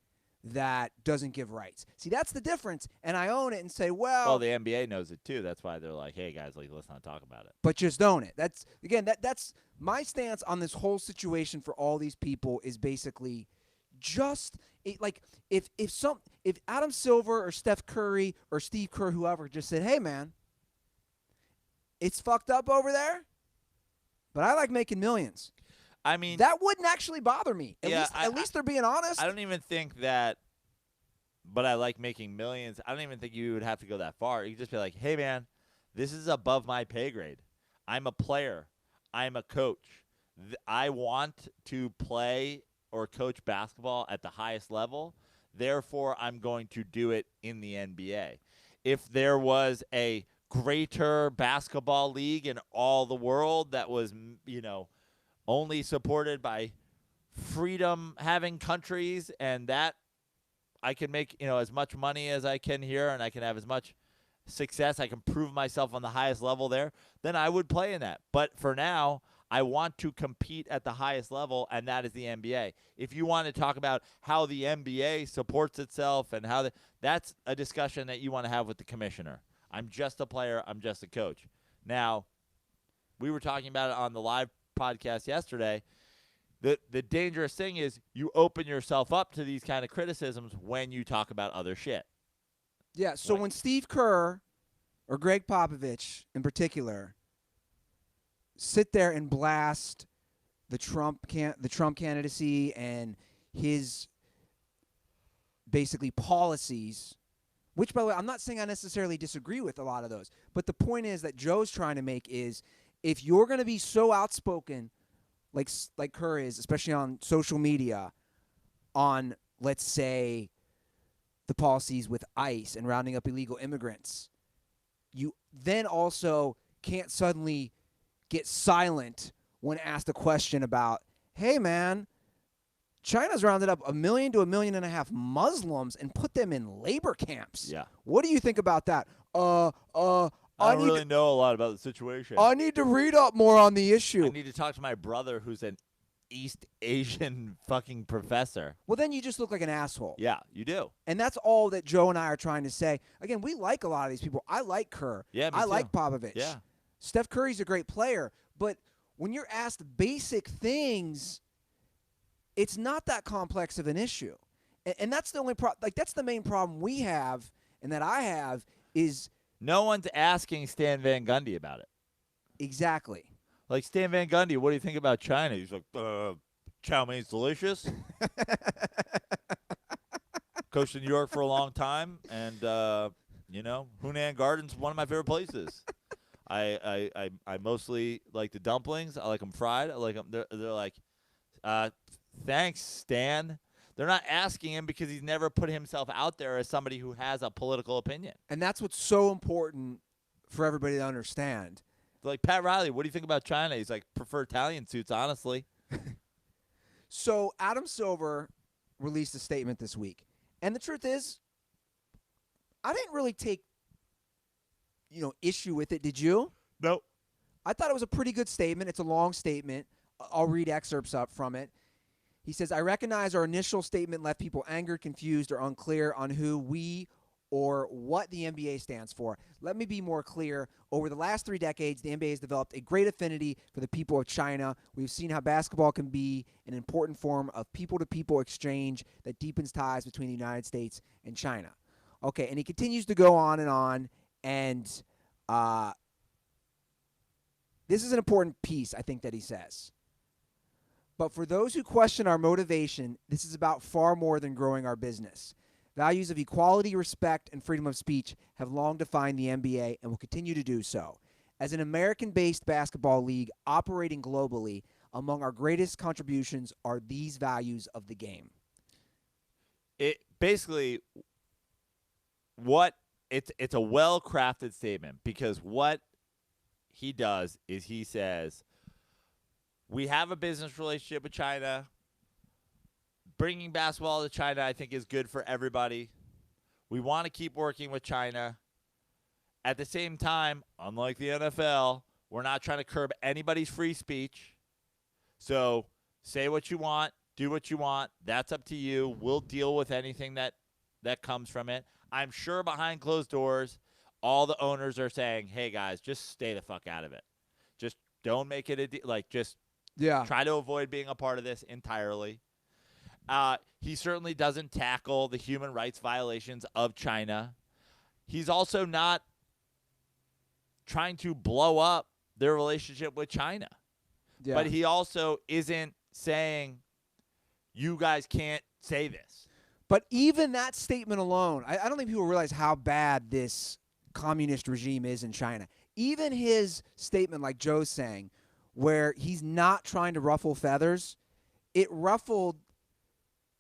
that doesn't give rights. See, that's the difference. And I own it and say, Well, the NBA knows it too. That's why they're like, hey, guys, like, let's not talk about it. but just own it. That's, again, that's my stance on this whole situation for all these people is basically just like if Adam Silver or Steph Curry or Steve Kerr, whoever, just said, hey, man, it's fucked up over there, but I like making millions. I mean, That wouldn't actually bother me. At least they're being honest. I don't even think that, but I like making millions. I don't even think you would have to go that far. You could just be like, hey, man, this is above my pay grade. I'm a player. I'm a coach. I want to play or coach basketball at the highest level. Therefore, I'm going to do it in the NBA. If there was a greater basketball league in all the world that was, only supported by freedom-having countries, and that I can make, as much money as I can here, and I can have as much success, I can prove myself on the highest level there, then I would play in that. But for now, I want to compete at the highest level, and that is the NBA. If you want to talk about how the NBA supports itself and how that's a discussion that you want to have with the commissioner. I'm just a player. I'm just a coach. Now, we were talking about it on the live podcast yesterday. The dangerous thing is you open yourself up to these kind of criticisms when you talk about other shit. Yeah, so when Steve Kerr or Greg Popovich in particular sit there and blast the Trump candidacy and his basically policies, which, by the way, I'm not saying I necessarily disagree with a lot of those, but the point is that Joe's trying to make is if you're going to be so outspoken like Kerr is, especially on social media, on, let's say, the policies with ICE and rounding up illegal immigrants, you then also can't suddenly get silent when asked a question about, hey, man, China's rounded up 1 million to 1.5 million Muslims and put them in labor camps. Yeah. What do you think about that? I don't really know a lot about the situation. I need to read up more on the issue. I need to talk to my brother who's an East Asian fucking professor. Well, then you just look like an asshole. Yeah, you do. And that's all that Joe and I are trying to say. Again, we like a lot of these people. I like Kerr. Yeah, me I too. like Popovich. Yeah. Steph Curry's a great player. But when you're asked basic things, it's not that complex of an issue. And that's the only that's the main problem we have and that I have is no one's asking Stan Van Gundy about it. Exactly. Like, Stan Van Gundy, what do you think about China? He's like, chow mein's delicious. Coached in New York for a long time, and Hunan Garden's one of my favorite places. I mostly like the dumplings. I like them fried. I like them. They're like, thanks, Stan. They're not asking him because he's never put himself out there as somebody who has a political opinion. And that's what's so important for everybody to understand. Like, Pat Riley, what do you think about China? He's like, prefer Italian suits, honestly. So Adam Silver released a statement this week. And the truth is, I didn't really take, issue with it. Did you? Nope. I thought it was a pretty good statement. It's a long statement. I'll read excerpts up from it. He says, I recognize our initial statement left people angered, confused, or unclear on who we or what the NBA stands for. Let me be more clear. Over the last 3 decades, the NBA has developed a great affinity for the people of China. We've seen how basketball can be an important form of people-to-people exchange that deepens ties between the United States and China. Okay, and he continues to go on, and this is an important piece, I think, that he says. But for those who question our motivation, this is about far more than growing our business. Values of equality, respect, and freedom of speech have long defined the NBA and will continue to do so. As an American-based basketball league operating globally, among our greatest contributions are these values of the game. It basically, it's a well-crafted statement, because what he does is he says, we have a business relationship with China. Bringing basketball to China, I think, is good for everybody. We want to keep working with China. At the same time, unlike the NFL, we're not trying to curb anybody's free speech. So say what you want, do what you want. That's up to you. We'll deal with anything that comes from it. I'm sure behind closed doors, all the owners are saying, hey, guys, just stay the fuck out of it. Just don't make it try to avoid being a part of this entirely. He certainly doesn't tackle the human rights violations of China. He's also not trying to blow up their relationship with China. Yeah. But he also isn't saying, you guys can't say this. But even that statement alone, I don't think people realize how bad this communist regime is in China. Even his statement, like Joe's saying, where he's not trying to ruffle feathers, it ruffled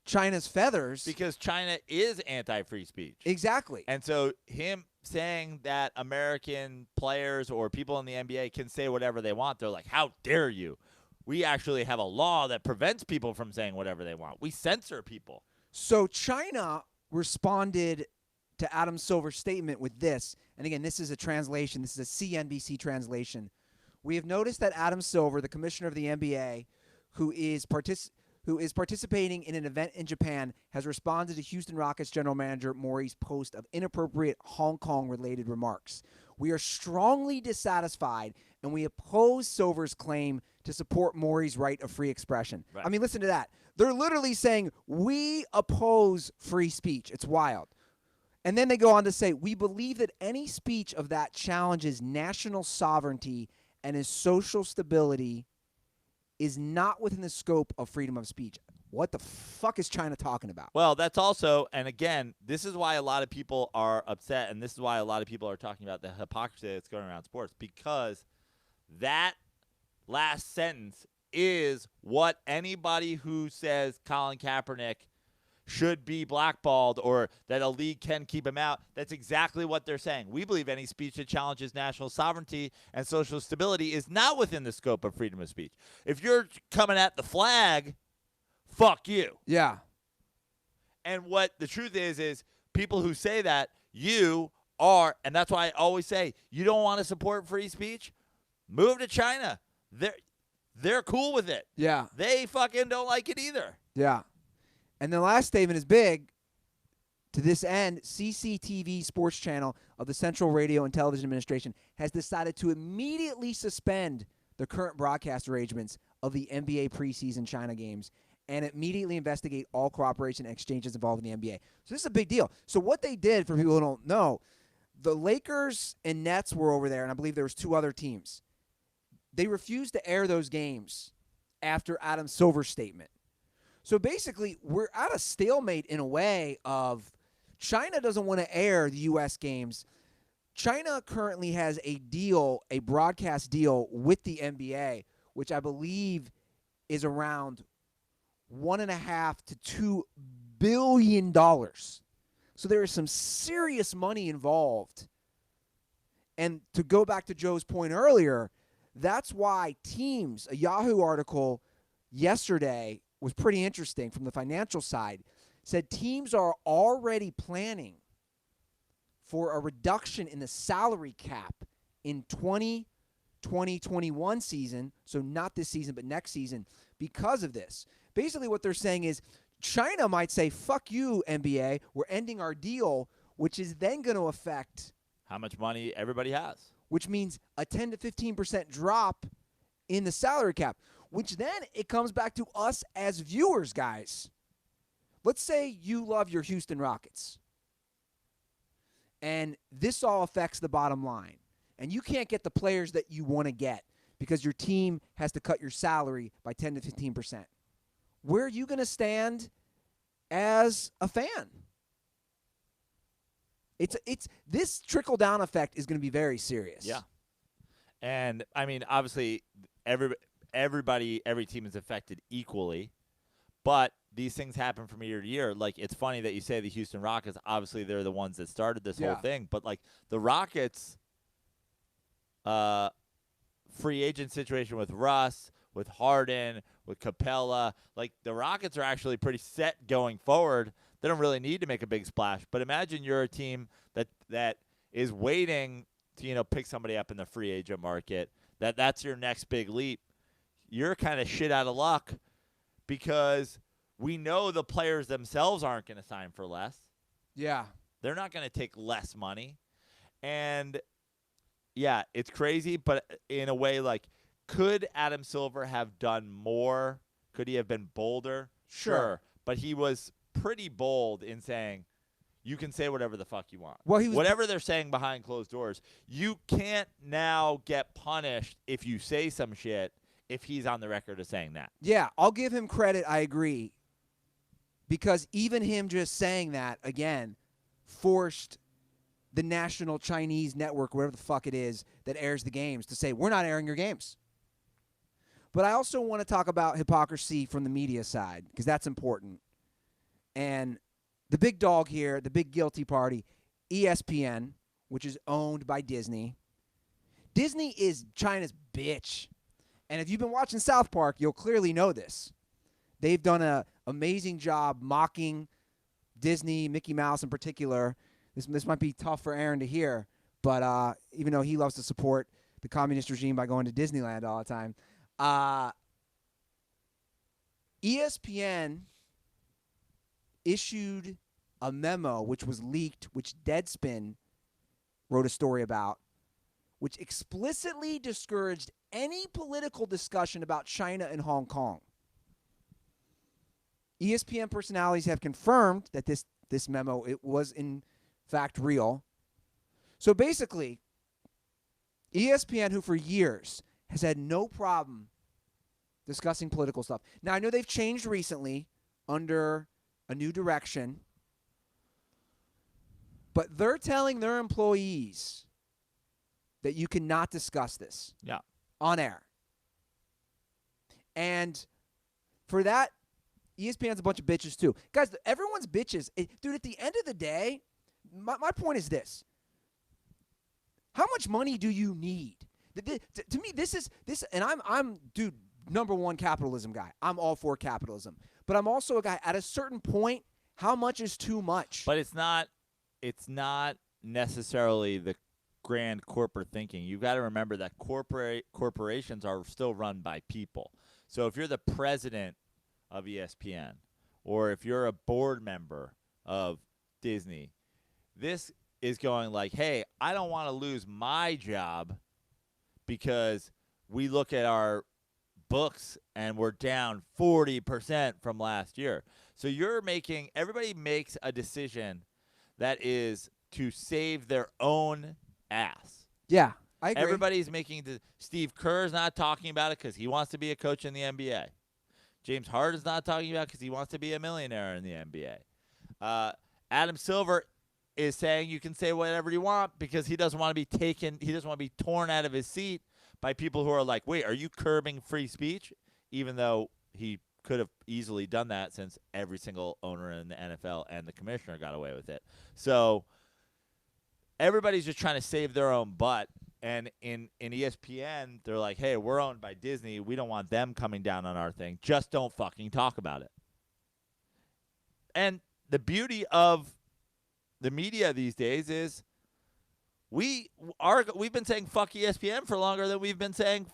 China's feathers. Because China is anti-free speech. Exactly. And so him saying that American players or people in the NBA can say whatever they want, they're like, how dare you? We actually have a law that prevents people from saying whatever they want. We censor people. So China responded to Adam Silver's statement with this. And again, this is a translation. This is a CNBC translation. We have noticed that Adam Silver, the commissioner of the NBA, who is participating in an event in Japan, has responded to Houston Rockets general manager Morey's post of inappropriate Hong Kong-related remarks. We are strongly dissatisfied, and we oppose Silver's claim to support Morey's right of free expression. Right. I mean, listen to that. They're literally saying, we oppose free speech. It's wild. And then they go on to say, we believe that any speech of that challenges national sovereignty and his social stability is not within the scope of freedom of speech. What the fuck is China talking about? Well, that's also, and again, this is why a lot of people are upset, and this is why a lot of people are talking about the hypocrisy that's going around sports, because that last sentence is what anybody who says Colin Kaepernick should be blackballed or that a league can keep him out, that's exactly what they're saying. We believe any speech that challenges national sovereignty and social stability is not within the scope of freedom of speech. If you're coming at the flag, fuck you. Yeah. And what the truth is people who say that, you are, and that's why I always say, you don't want to support free speech? Move to China. They're cool with it. Yeah. They fucking don't like it either. Yeah. And the last statement is big. To this end, CCTV Sports Channel of the Central Radio and Television Administration has decided to immediately suspend the current broadcast arrangements of the NBA preseason China games and immediately investigate all cooperation and exchanges involved in the NBA. So this is a big deal. So what they did, for people who don't know, the Lakers and Nets were over there, and I believe there was 2 other teams. They refused to air those games after Adam Silver's statement. So basically, we're at a stalemate in a way of China doesn't want to air the U.S. games. China currently has a deal, a broadcast deal with the NBA, which I believe is around $1.5 to $2 billion. So there is some serious money involved. And to go back to Joe's point earlier, that's why teams, a Yahoo article yesterday was pretty interesting from the financial side, said teams are already planning for a reduction in the salary cap in 2020-21 season, so not this season but next season, because of this. Basically what they're saying is China might say, fuck you, NBA, we're ending our deal, which is then going to affect How much money everybody has. which means a 10 to 15% drop in the salary cap, which then it comes back to us as viewers, guys. Let's say you love your Houston Rockets, and this all affects the bottom line, and you can't get the players that you want to get because your team has to cut your salary by 10 to 15%. Where are you going to stand as a fan? It's this trickle-down effect is going to be very serious. Yeah. And, I mean, obviously, every team is affected equally, but these things happen from year to year. Like, it's funny that you say the Houston Rockets. Obviously, they're the ones that started this whole thing. But, like, the Rockets free agent situation with Russ, with Harden, with Capella, like, the Rockets are actually pretty set going forward. They don't really need to make a big splash. But imagine you're a team that is waiting to, pick somebody up in the free agent market. That's your next big leap. You're kind of shit out of luck because we know the players themselves aren't going to sign for less. Yeah. They're not going to take less money. And, yeah, it's crazy, but in a way, like, could Adam Silver have done more? Could he have been bolder? Sure. But he was pretty bold in saying, you can say whatever the fuck you want. Well, whatever they're saying behind closed doors, you can't now get punished if you say some shit if he's on the record as saying that. Yeah, I'll give him credit. I agree. Because even him just saying that, again, forced the national Chinese network, whatever the fuck it is, that airs the games to say, we're not airing your games. But I also want to talk about hypocrisy from the media side, because that's important. And the big dog here, the big guilty party, ESPN, which is owned by Disney. Disney is China's bitch. And if you've been watching South Park, you'll clearly know this. They've done an amazing job mocking Disney, Mickey Mouse in particular. This might be tough for Aaron to hear, but even though he loves to support the communist regime by going to Disneyland all the time. ESPN issued a memo which was leaked, which Deadspin wrote a story about, which explicitly discouraged any political discussion about China and Hong Kong. ESPN personalities have confirmed that this memo, it was in fact real. So basically, ESPN, who for years has had no problem discussing political stuff. Now, I know they've changed recently under a new direction, but they're telling their employees that you cannot discuss this on air. And for that, ESPN's a bunch of bitches too. Guys, everyone's bitches. Dude, at the end of the day, my point is this. How much money do you need? To me, this is and I'm dude, number one capitalism guy. I'm all for capitalism. But I'm also a guy, at a certain point, how much is too much? But it's not necessarily the grand corporate thinking. You've got to remember that corporations are still run by people. So if you're the president of ESPN, or if you're a board member of Disney, this is going like, hey, I don't want to lose my job because we look at our books and we're down 40% from last year. So everybody makes a decision that is to save their own ass. Yeah, I agree. Everybody's Steve Kerr's not talking about it because he wants to be a coach in the NBA. James Harden's not talking about it because he wants to be a millionaire in the NBA. Adam Silver is saying you can say whatever you want because he doesn't want to be he doesn't want to be torn out of his seat by people who are like, wait, are you curbing free speech? Even though he could have easily done that since every single owner in the NFL and the commissioner got away with it. So everybody's just trying to save their own butt. And in ESPN, they're like, hey, we're owned by Disney. We don't want them coming down on our thing. Just don't fucking talk about it. And the beauty of the media these days is we've been saying fuck ESPN for longer than we've been saying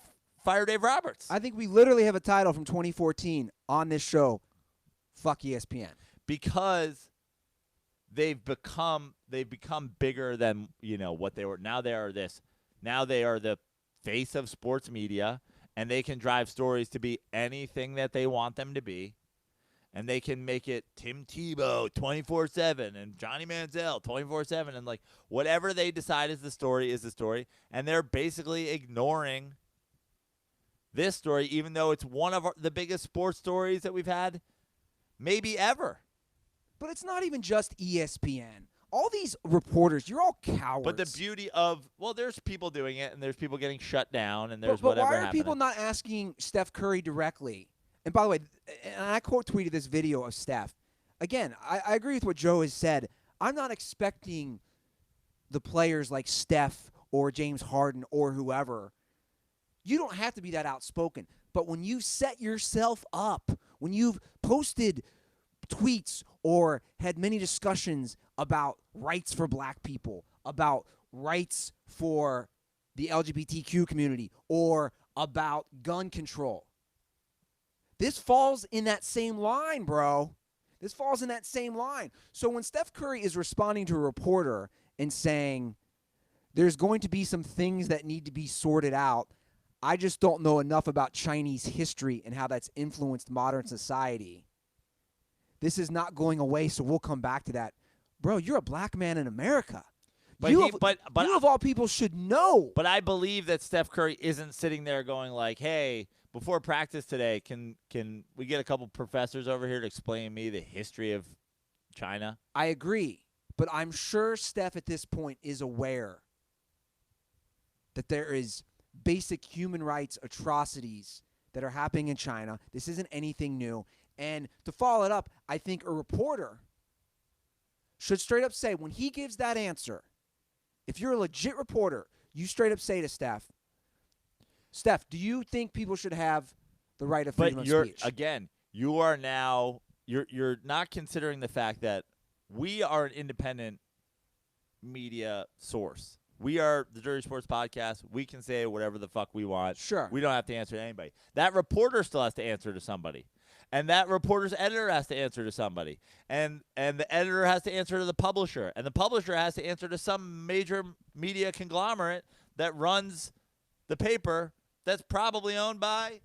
fire Dave Roberts. I think we literally have a title from 2014 on this show, fuck ESPN. Because they've become bigger than, what they were. Now they are this. Now they are the face of sports media, and they can drive stories to be anything that they want them to be. And they can make it Tim Tebow 24/7 and Johnny Manziel 24/7, and like whatever they decide is the story. And they're basically ignoring this story, even though it's one of the biggest sports stories that we've had maybe ever. But it's not even just ESPN. All these reporters, you're all cowards. But the beauty of, there's people doing it, and there's people getting shut down, and there's but whatever why are happening. people not asking Steph Curry directly? And by the way, and I quote tweeted this video of Steph. Again, I agree with what Joe has said. I'm not expecting the players like Steph or James Harden or whoever. You don't have to be that outspoken. But when you set yourself up, when you've posted tweets or had many discussions about rights for black people, about rights for the LGBTQ community, or about gun control, this falls in that same line, bro. This falls in that same line. So when Steph Curry is responding to a reporter and saying there's going to be some things that need to be sorted out, I just don't know enough about Chinese history and how that's influenced modern society. This is not going away, so we'll come back to that. Bro, you're a black man in America. But you of all people should know. But I believe that Steph Curry isn't sitting there going like, hey, before practice today, can we get a couple professors over here to explain me the history of China? I agree. But I'm sure Steph at this point is aware that there is basic human rights atrocities that are happening in China. This isn't anything new. And to follow it up, I think a reporter should straight up say, when he gives that answer, if you're a legit reporter, you straight up say to Steph, do you think people should have the right of freedom of speech? Again, you are now you're not considering the fact that we are an independent media source. We are the Dirty Sports Podcast. We can say whatever the fuck we want. Sure. We don't have to answer to anybody. That reporter still has to answer to somebody. And that reporter's editor has to answer to somebody. And the editor has to answer to the publisher. And the publisher has to answer to some major media conglomerate that runs the paper that's probably owned by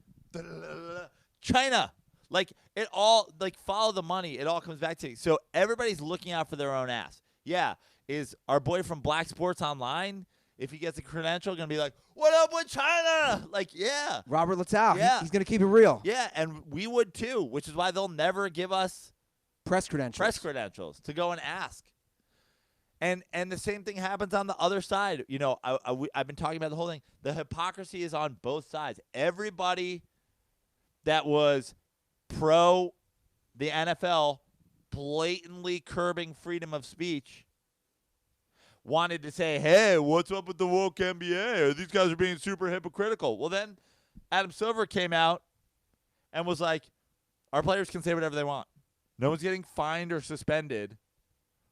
China. Like, it all, like, follow the money. It all comes back to you. So everybody's looking out for their own ass. Yeah. Is our boy from Black Sports Online, if he gets a credential, going to be like, what up with China? Like, yeah. Robert Littau. Yeah. He's going to keep it real. Yeah, and we would too, which is why they'll never give us Press credentials to go and ask. And the same thing happens on the other side. You know, I've been talking about the whole thing. The hypocrisy is on both sides. Everybody that was pro the NFL blatantly curbing freedom of speech wanted to say, hey, what's up with the woke NBA? These guys are being super hypocritical. Well, then Adam Silver came out and was like, our players can say whatever they want. No one's getting fined or suspended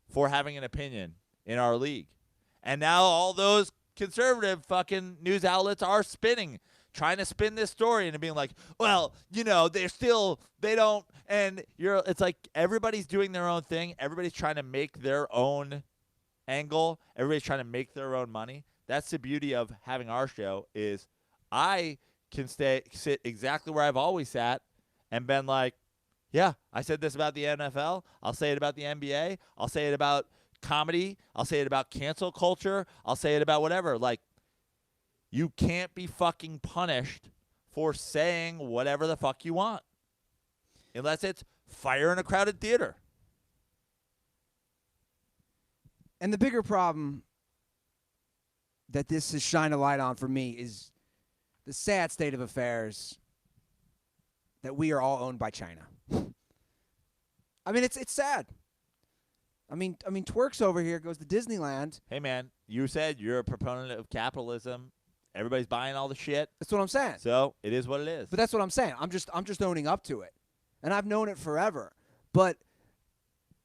for having an opinion in our league. And now all those conservative fucking news outlets are trying to spin this story into being like, well, you know, it's like everybody's doing their own thing. Everybody's trying to make their own angle. Everybody's trying to make their own money. That's the beauty of having our show is I can sit exactly where I've always sat and been like, yeah, I said this about the NFL. I'll say it about the NBA. I'll say it about comedy. I'll say it about cancel culture. I'll say it about whatever. Like, you can't be fucking punished for saying whatever the fuck you want unless it's fire in a crowded theater. And the bigger problem that this has shined a light on for me is the sad state of affairs that we are all owned by China. I mean, it's sad. I mean, Twerks over here goes to Disneyland. Hey, man, you said you're a proponent of capitalism. Everybody's buying all the shit. That's what I'm saying. So it is what it is. But that's what I'm saying. I'm just owning up to it, and I've known it forever. But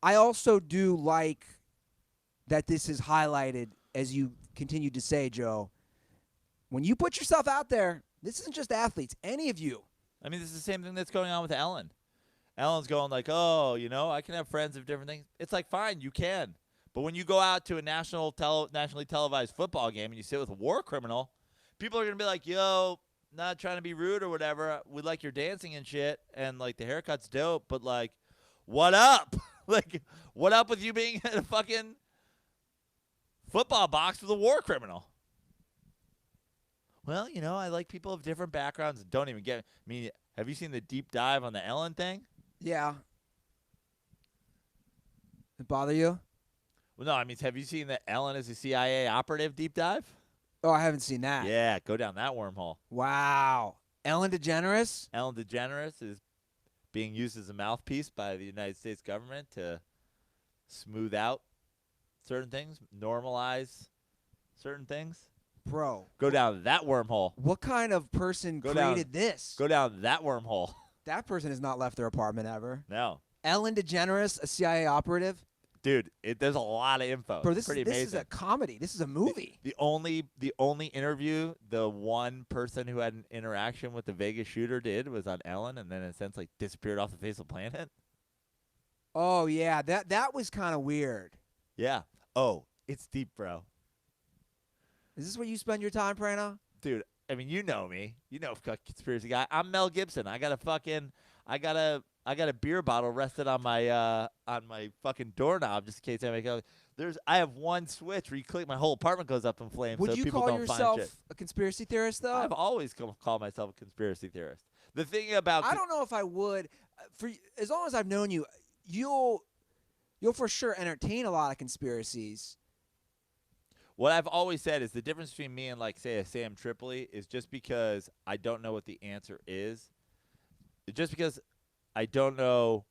I also do like that this is highlighted, as you continued to say, Joe. When you put yourself out there, this isn't just athletes. Any of you. I mean, this is the same thing that's going on with Ellen. Ellen's going like, oh, you know, I can have friends of different things. It's like, fine, you can. But when you go out to a nationally televised football game and you sit with a war criminal, people are going to be like, yo, not trying to be rude or whatever. We like your dancing and shit, and, like, the haircut's dope, but, like, what up? Like, what up with you being in a fucking football box with a war criminal? Well, you know, I like people of different backgrounds. Don't even get – I mean, have you seen the deep dive on the Ellen thing? Yeah. It bother you? Well, no, I mean, have you seen that Ellen is a CIA operative deep dive? Oh, I haven't seen that. Yeah, go down that wormhole. Wow. Ellen DeGeneres? Ellen DeGeneres is being used as a mouthpiece by the United States government to smooth out certain things, normalize certain things. Bro. Go down that wormhole. What kind of person created this? Go down that wormhole. That person has not left their apartment ever. No. Ellen DeGeneres, a CIA operative? Dude, there's a lot of info. Bro, this is a comedy. This is a movie. The only interview the one person who had an interaction with the Vegas shooter did was on Ellen, and then in a sense like disappeared off the face of the planet. Oh yeah, that was kind of weird. Yeah. Oh, it's deep, bro. Is this where you spend your time, Praino? Dude, I mean, you know me. You know, conspiracy guy. I'm Mel Gibson. I got a beer bottle rested on my fucking doorknob just in case anybody goes. I have one switch where you click, my whole apartment goes up in flames. Would so you people call don't find yourself shit. a conspiracy theorist, though? I've always called myself a conspiracy theorist. The thing about I don't know if I would. For as long as I've known you, you'll for sure entertain a lot of conspiracies. What I've always said is the difference between me and, like, say, a Sam Tripoli is just because I don't know what the answer is. Just because I know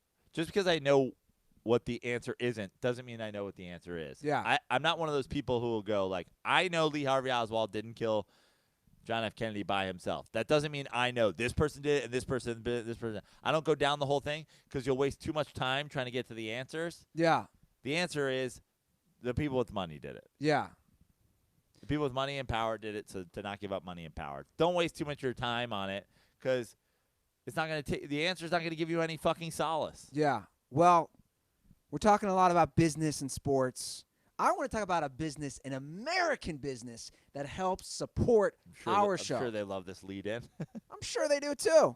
what the answer isn't doesn't mean I know what the answer is. Yeah. I'm not one of those people who will go, like, I know Lee Harvey Oswald didn't kill John F. Kennedy by himself. That doesn't mean I know this person did it and this person did it, this person. I don't go down the whole thing because you'll waste too much time trying to get to the answers. Yeah. The answer is the people with money did it. Yeah. The people with money and power did it to not give up money and power. Don't waste too much of your time on it because it's not going to take. The answer's not going to give you any fucking solace. Yeah. Well, we're talking a lot about business and sports. I want to talk about a business, an American business that helps support our show. I'm sure they love this lead in. I'm sure they do too.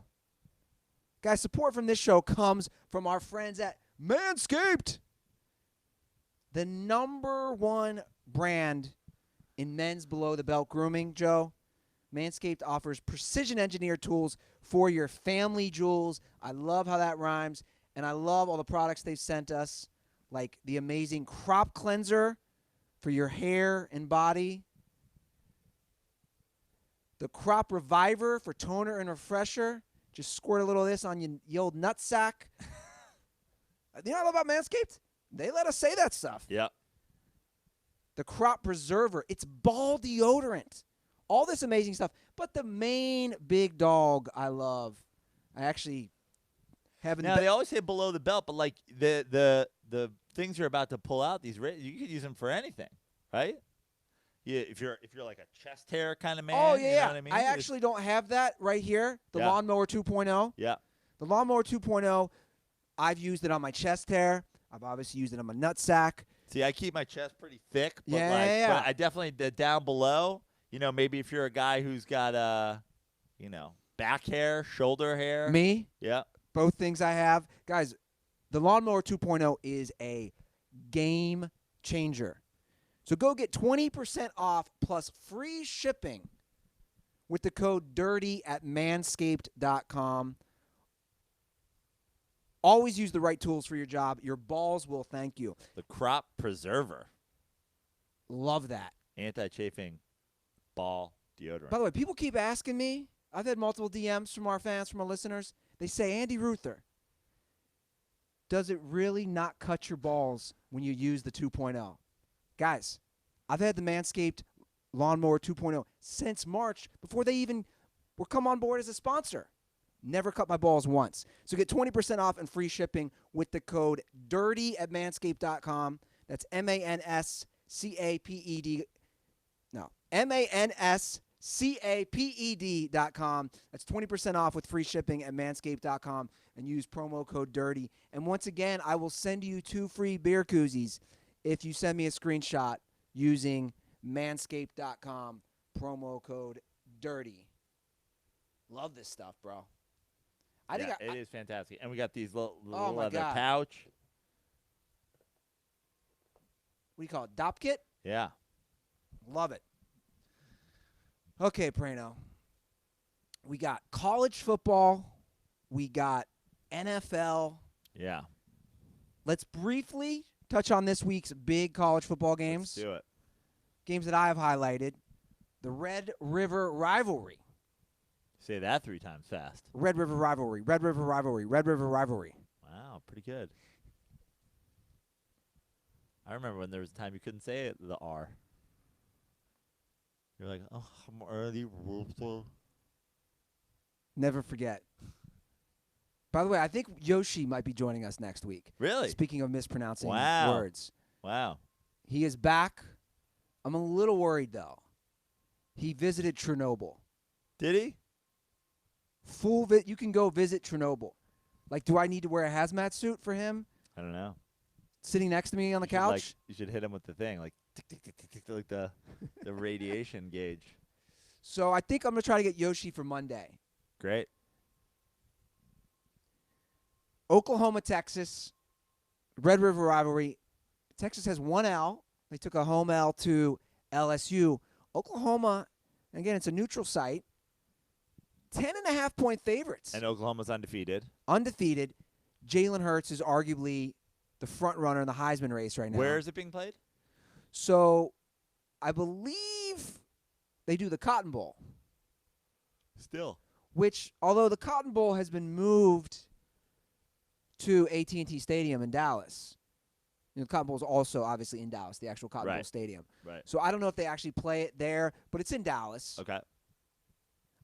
Guys, support from this show comes from our friends at Manscaped. The #1 brand in men's below-the-belt grooming, Joe. Manscaped offers precision-engineered tools for your family jewels. I love how that rhymes, and I love all the products they've sent us, like the amazing crop cleanser for your hair and body, the crop reviver for toner and refresher. Just squirt a little of this on your old nutsack. You know what I love about Manscaped? They let us say that stuff. Yep. The crop preserver. It's ball deodorant. All this amazing stuff. But the main big dog I love, I actually haven't. Now, they always say below the belt, but like the things you're about to pull out, you could use them for anything, right? Yeah, if you're like a chest hair kind of man. Oh, yeah, you know what I mean? I actually don't have that right here. The Lawnmower 2.0. Yeah. The Lawnmower 2.0, I've used it on my chest hair. I've obviously used it on my nutsack. See, I keep my chest pretty thick, but Yeah. but I definitely down below. Maybe if you're a guy who's got back hair, shoulder hair. Me? Yeah. Both things I have. Guys, the Lawnmower 2.0 is a game changer. So go get 20% off plus free shipping with the code DIRTY at manscaped.com. Always use the right tools for your job. Your balls will thank you. The crop preserver. Love that. Anti-chafing ball deodorant. By the way, people keep asking me. I've had multiple DMs from our fans, from our listeners. They say, Andy Ruther, does it really not cut your balls when you use the 2.0? Guys, I've had the Manscaped Lawnmower 2.0 since March, before they even were come on board as a sponsor. Never cut my balls once. So get 20% off and free shipping with the code DIRTY at manscaped.com. That's MANSCAPED. No, MANSCAPED.com. That's 20% off with free shipping at manscaped.com and use promo code DIRTY. And once again, I will send you 2 free beer koozies if you send me a screenshot using manscaped.com, promo code DIRTY. Love this stuff, bro. It is fantastic. And we got these little Oh, my leather God. pouch. What do you call it? Dop kit? Yeah. Love it. Okay, Praino. We got college football. We got NFL. Yeah. Let's briefly touch on this week's big college football games. Let's do it. Games that I have highlighted. The Red River Rivalry. Say that 3 times fast. Red River Rivalry. Red River Rivalry. Red River Rivalry. Wow, pretty good. I remember when there was a time you couldn't say it, the R. You're like, oh, I'm Andy Ruther. Never forget. By the way, I think Yoshi might be joining us next week. Really? Speaking of mispronouncing Wow. words. Wow. He is back. I'm a little worried, though. He visited Chernobyl. Did he? You can go visit Chernobyl. Like, do I need to wear a hazmat suit for him I don't know. sitting next to me on the couch? You should hit him with the thing, like tick, tick, tick, tick, tick, like the radiation gauge. So I think I'm going to try to get Yoshi for Monday. Great. Oklahoma, Texas, Red River Rivalry. Texas has 1 L. They took a home L to LSU. Oklahoma, again, it's a neutral site. 10.5-point favorites. And Oklahoma's undefeated. Undefeated. Jalen Hurts is arguably the front runner in the Heisman race right now. Where is it being played? So I believe they do the Cotton Bowl, Still. which, although the Cotton Bowl has been moved to AT&T Stadium in Dallas, the Cotton Bowl is also obviously in Dallas, the actual Cotton Bowl Right. Stadium. Right. So I don't know if they actually play it there, but it's in Dallas. Okay.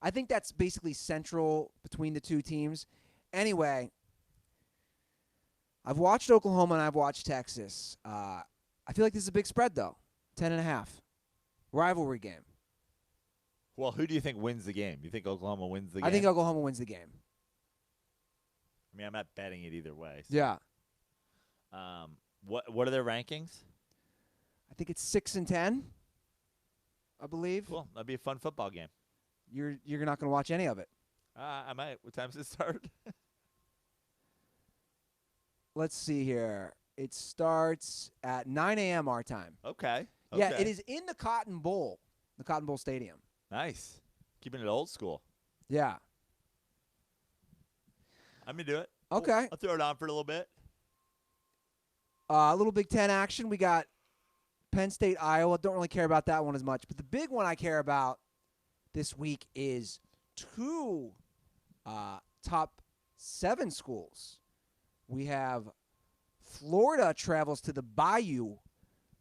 I think that's basically central between the two teams. Anyway, I've watched Oklahoma and I've watched Texas. I feel like this is a big spread, though. 10.5. Rivalry game. Well, who do you think wins the game? You think Oklahoma wins the game? I think Oklahoma wins the game. I mean, I'm not betting it either way. So. Yeah. What are their rankings? I think it's 6-10, I believe. Cool. That'd be a fun football game. You're not going to watch any of it. I might. What time does it start? Let's see here. It starts at 9 a.m. our time. Okay. Yeah, it is in the Cotton Bowl Stadium. Nice. Keeping it old school. Yeah. I'm going to do it. Okay. I'll throw it on for a little bit. A little Big Ten action. We got Penn State, Iowa. Don't really care about that one as much. But the big one I care about this week is two top 7 schools. We have Florida travels to the Bayou.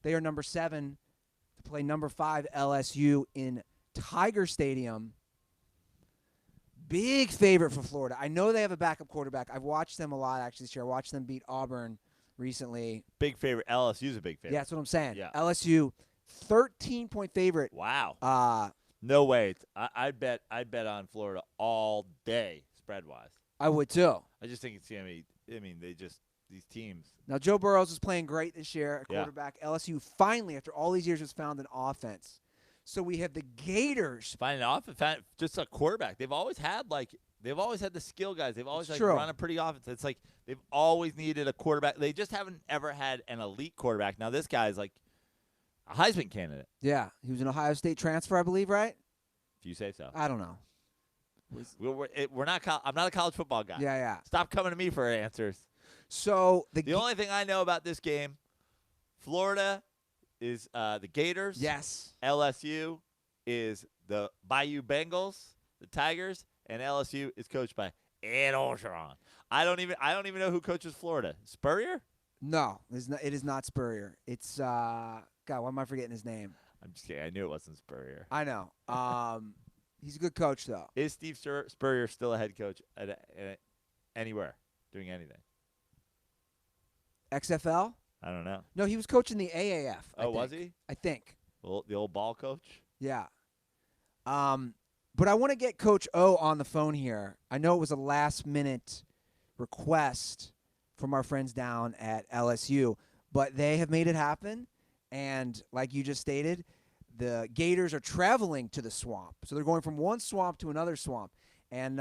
They are number 7 to play number 5 LSU in Tiger Stadium. Big favorite for Florida. I know they have a backup quarterback. I've watched them a lot actually this year. I watched them beat Auburn recently. Big favorite. LSU's a big favorite. Yeah, that's what I'm saying. Yeah. LSU, 13-point favorite. Wow. No way. I'd bet on Florida all day, spread wise. I would too. I just think it's gonna be. I mean, these teams. Now Joe Burrows is playing great this year at Yeah. quarterback. LSU finally, after all these years, has found an offense. So we have the Gators. Finding off, just a quarterback. They've always had the skill guys. They've always It's true. run a pretty offense. It's like they've always needed a quarterback. They just haven't ever had an elite quarterback. Now this guy's like a Heisman candidate, Yeah, he was an Ohio State transfer, I believe, right? if you say so. I don't know. We're not. I'm not a college football guy. Yeah. Stop coming to me for answers. So The only thing I know about this game, Florida is the Gators. yes. LSU is the Bayou Bengals, the Tigers, and LSU is coached by Ed Orgeron. I don't even know who coaches Florida. Spurrier? No, it is not Spurrier. It's God. Why am I forgetting his name? I'm just kidding. I knew it wasn't Spurrier. I know. He's a good coach though. Is Steve Spurrier still a head coach at anywhere doing anything? XFL? I don't know. No, he was coaching the AAF. Oh, was he? I think. The old ball coach? Yeah. But I want to get Coach O on the phone here. I know it was a last-minute request from our friends down at LSU, but they have made it happen. And like you just stated, the Gators are traveling to the swamp. So they're going from one swamp to another swamp. And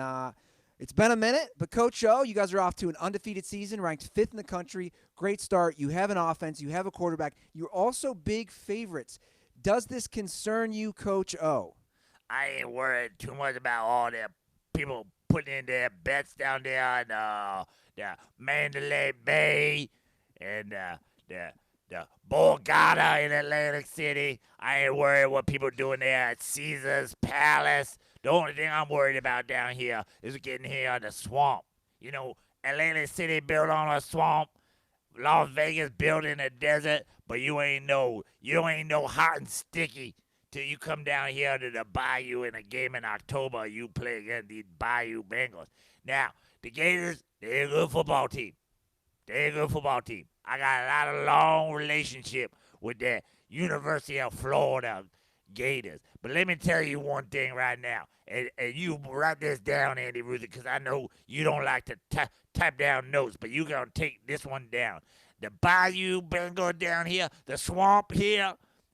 it's been a minute, but Coach O, you guys are off to an undefeated season, ranked 5th in the country. Great start. You have an offense. You have a quarterback. You're also big favorites. Does this concern you, Coach O? I ain't worried too much about all the people putting in their bets down there in the Mandalay Bay and the Borgata in Atlantic City. I ain't worried what people doing there at Caesar's Palace. The only thing I'm worried about down here is getting here in the swamp. You know, Atlantic City built on a swamp, Las Vegas built in a desert, but you ain't no hot and sticky till you come down here to the Bayou in a game in October. You play against these Bayou Bengals. Now, the Gators, they're a good football team. I got a lot of long relationship with the University of Florida Gators. But let me tell you one thing right now, and you write this down, Andy Ruther, because I know you don't like to type down notes, but you got to take this one down. The Bayou Bengal down here, the swamp here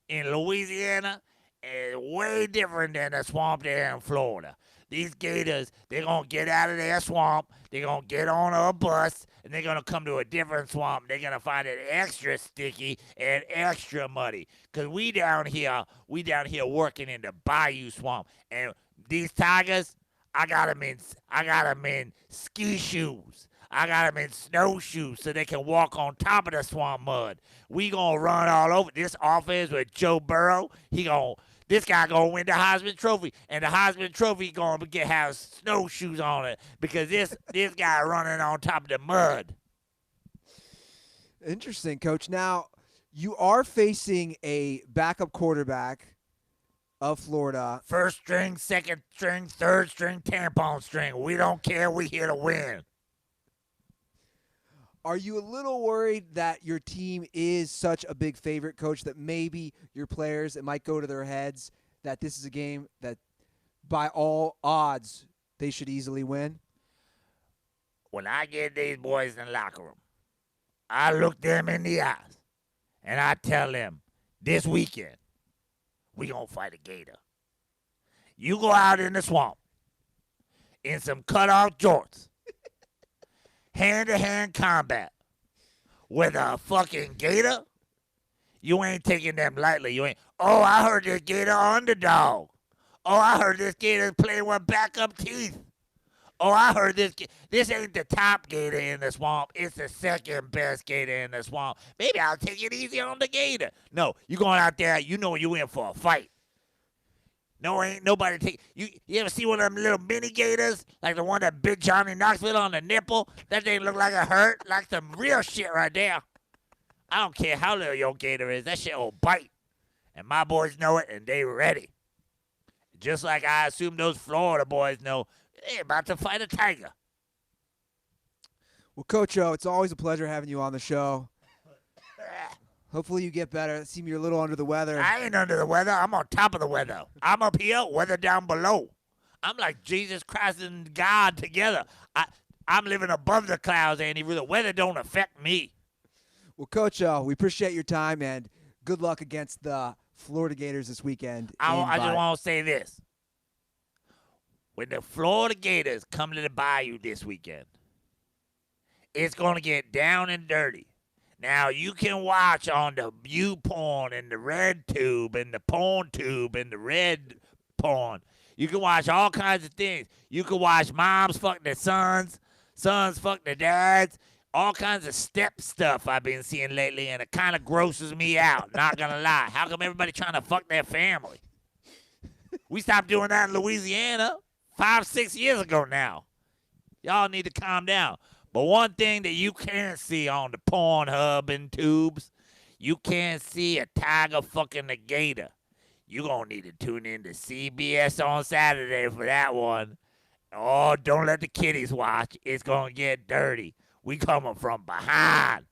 in Louisiana, is way different than the swamp there in Florida. These Gators, they're going to get out of their swamp, they're going to get on a bus, and they're going to come to a different swamp. They're going to find it extra sticky and extra muddy. Because we down here working in the Bayou Swamp. And these Tigers, I got them in ski shoes. I got them in snowshoes so they can walk on top of the swamp mud. We going to run all over this offense with Joe Burrow. This guy going to win the Heisman Trophy, and the Heisman Trophy going to have snowshoes on it because this guy running on top of the mud. Interesting, Coach. Now, you are facing a backup quarterback of Florida. First string, second string, third string, tampon string. We don't care. We here to win. Are you a little worried that your team is such a big favorite, Coach, that maybe your players, it might go to their heads that this is a game that by all odds they should easily win? When I get these boys in the locker room, I look them in the eyes, and I tell them, this weekend, we going to fight a gator. You go out in the swamp in some cut-off jorts, hand-to-hand combat with a fucking gator, you ain't taking them lightly. You ain't, oh, I heard this gator underdog. Oh, I heard this gator playing with backup teeth. Oh, I heard this ain't the top gator in the swamp. It's the second best gator in the swamp. Maybe I'll take it easy on the gator. No, you going out there, you know you in for a fight. No, ain't nobody take you ever see one of them little mini gators? Like the one that bit Johnny Knoxville on the nipple? That thing look like it hurt? Like some real shit right there. I don't care how little your gator is, that shit will bite. And my boys know it and they ready. Just like I assume those Florida boys know they about to fight a tiger. Well, Coach O, it's always a pleasure having you on the show. Hopefully you get better. It seems you're a little under the weather. I ain't under the weather. I'm on top of the weather. I'm up here, weather down below. I'm like Jesus Christ and God together. I'm living above the clouds, Andy. The weather don't affect me. Well, Coach O, we appreciate your time, and good luck against the Florida Gators this weekend. I just want to say this. When the Florida Gators come to the Bayou this weekend, it's going to get down and dirty. Now, you can watch on the view porn and the red tube and the porn tube and the red porn. You can watch all kinds of things. You can watch moms fuck their sons, sons fuck their dads, all kinds of step stuff I've been seeing lately, and it kind of grosses me out, not going to lie. How come everybody trying to fuck their family? We stopped doing that in Louisiana 5-6 years ago now. Y'all need to calm down. But one thing that you can't see on the Pornhub and tubes, you can't see a tiger fucking a gator. You're going to need to tune in to CBS on Saturday for that one. Oh, don't let the kiddies watch. It's going to get dirty. We coming from behind.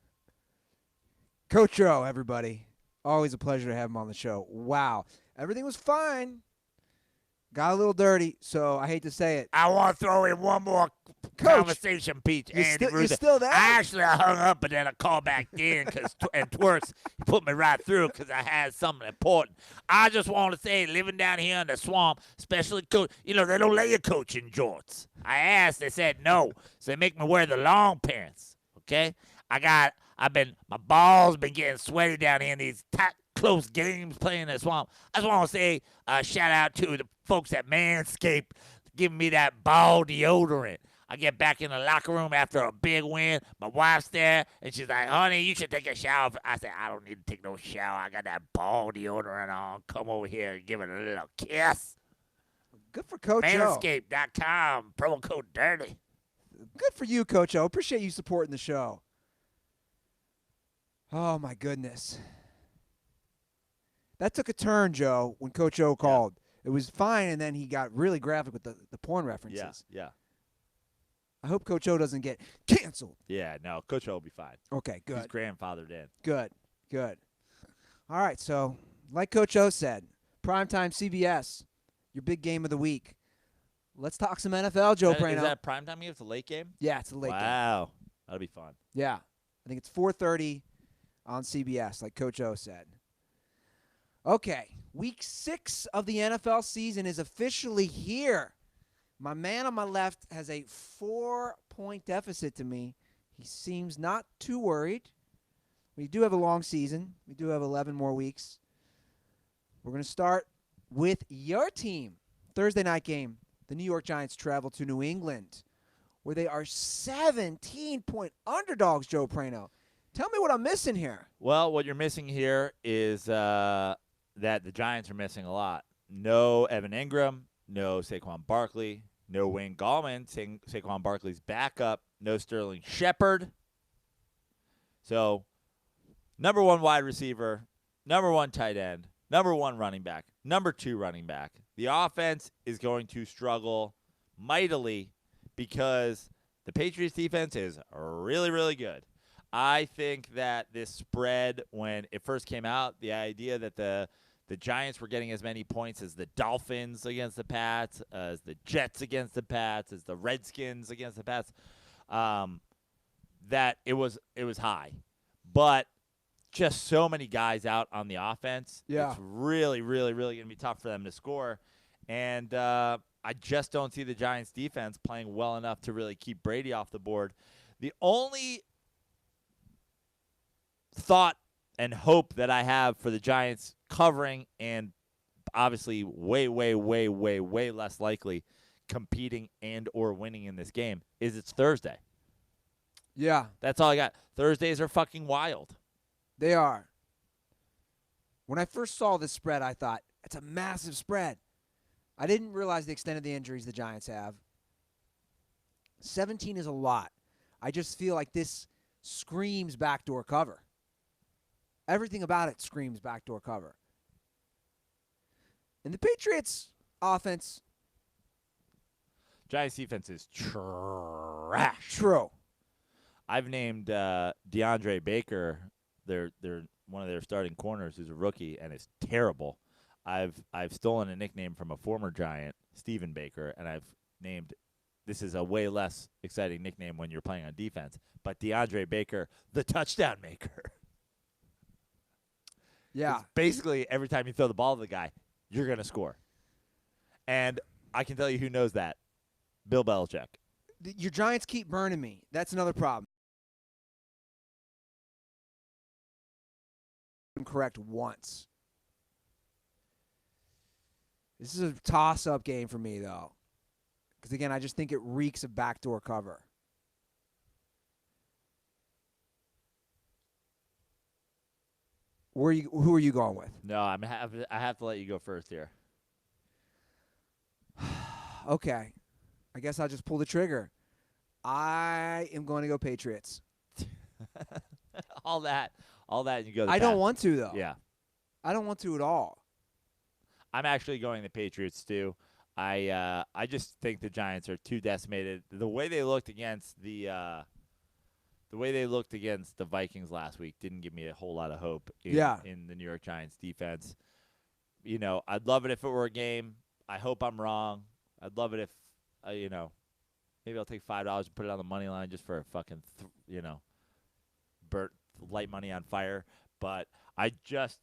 Coach O, everybody. Always a pleasure to have him on the show. Wow. Everything was fine. Got a little dirty, so I hate to say it. I want to throw in one more conversation piece, Andy Ruther. You're still there? I hung up, but then I called back in and Twerks put me right through because I had something important. I just want to say, living down here in the swamp, especially, they don't let you coach in jorts. I asked, they said no, so they make me wear the long pants, okay? My balls been getting sweaty down here in these tight, close games playing in the swamp. I just want to say shout out to the folks at Manscaped giving me that ball deodorant. I get back in the locker room after a big win. My wife's there, and she's like, honey, you should take a shower. I said, I don't need to take no shower. I got that ball deodorant on. Come over here and give it a little kiss. Good for Coach O. Manscaped.com, promo code DIRTY. Good for you, Coach O. Appreciate you supporting the show. Oh, my goodness. That took a turn, Joe, when Coach O called. It was fine, and then he got really graphic with the porn references. Yeah. I hope Coach O doesn't get canceled. Yeah, no, Coach O will be fine. Okay, good. He's grandfathered in. Good. All right, so like Coach O said, primetime CBS, your big game of the week. Let's talk some NFL, Joe Praino. Is that primetime game? It's a late game? Yeah, it's a late game. Wow. That'll be fun. Yeah. I think it's 4:30 on CBS, like Coach O said. Okay, week 6 of the NFL season is officially here. My man on my left has a 4-point deficit to me. He seems not too worried. We do have a long season. We do have 11 more weeks. We're going to start with your team. Thursday night game. The New York Giants travel to New England, where they are 17-point underdogs, Joe Praino. Tell me what I'm missing here. Well, what you're missing here is that the Giants are missing a lot. No Evan Ingram, no Saquon Barkley, no Wayne Gallman, Saquon Barkley's backup, no Sterling Shepard. So, number 1 wide receiver, number 1 tight end, number 1 running back, number 2 running back. The offense is going to struggle mightily because the Patriots defense is really, really good. I think that this spread, when it first came out, the idea that the Giants were getting as many points as the Dolphins against the Pats, as the Jets against the Pats, as the Redskins against the Pats, that it was high. But just so many guys out on the offense, Yeah. it's really, really, really going to be tough for them to score. And I just don't see the Giants' defense playing well enough to really keep Brady off the board. The only thought and hope that I have for the Giants covering, and obviously way, way, way, way, way less likely competing and or winning in this game, is it's Thursday. Yeah, That's all I got. Thursdays are fucking wild. they are. When I first saw this spread, I thought, it's a massive spread. I didn't realize the extent of the injuries the Giants have. 17 is a lot. I just feel like this screams backdoor cover. Everything about it screams backdoor cover. And the Patriots' offense, Giants defense is trash. true. I've named DeAndre Baker their one of their starting corners, who's a rookie, and is terrible. I've stolen a nickname from a former Giant, Stephen Baker, and I've named, this is a way less exciting nickname when you're playing on defense, but DeAndre Baker, the touchdown maker. Yeah. 'Cause basically, every time you throw the ball to the guy, you're going to score. And I can tell you who knows that. Bill Belichick. Your Giants keep burning me. That's another problem. Correct once. This is a toss-up game for me, though. Because, again, I just think it reeks of backdoor cover. Who are you going with? No, I have to let you go first here. Okay. I guess I'll just pull the trigger. I am going to go Patriots. all that, and you go. I don't want to, though. Yeah, I don't want to at all. I'm actually going the Patriots too. I just think the Giants are too decimated. The way they looked against the Vikings last week didn't give me a whole lot of hope in the New York Giants defense. You know, I'd love it if it were a game. I hope I'm wrong. I'd love it if maybe I'll take $5 and put it on the money line just for a fucking light money on fire. But I just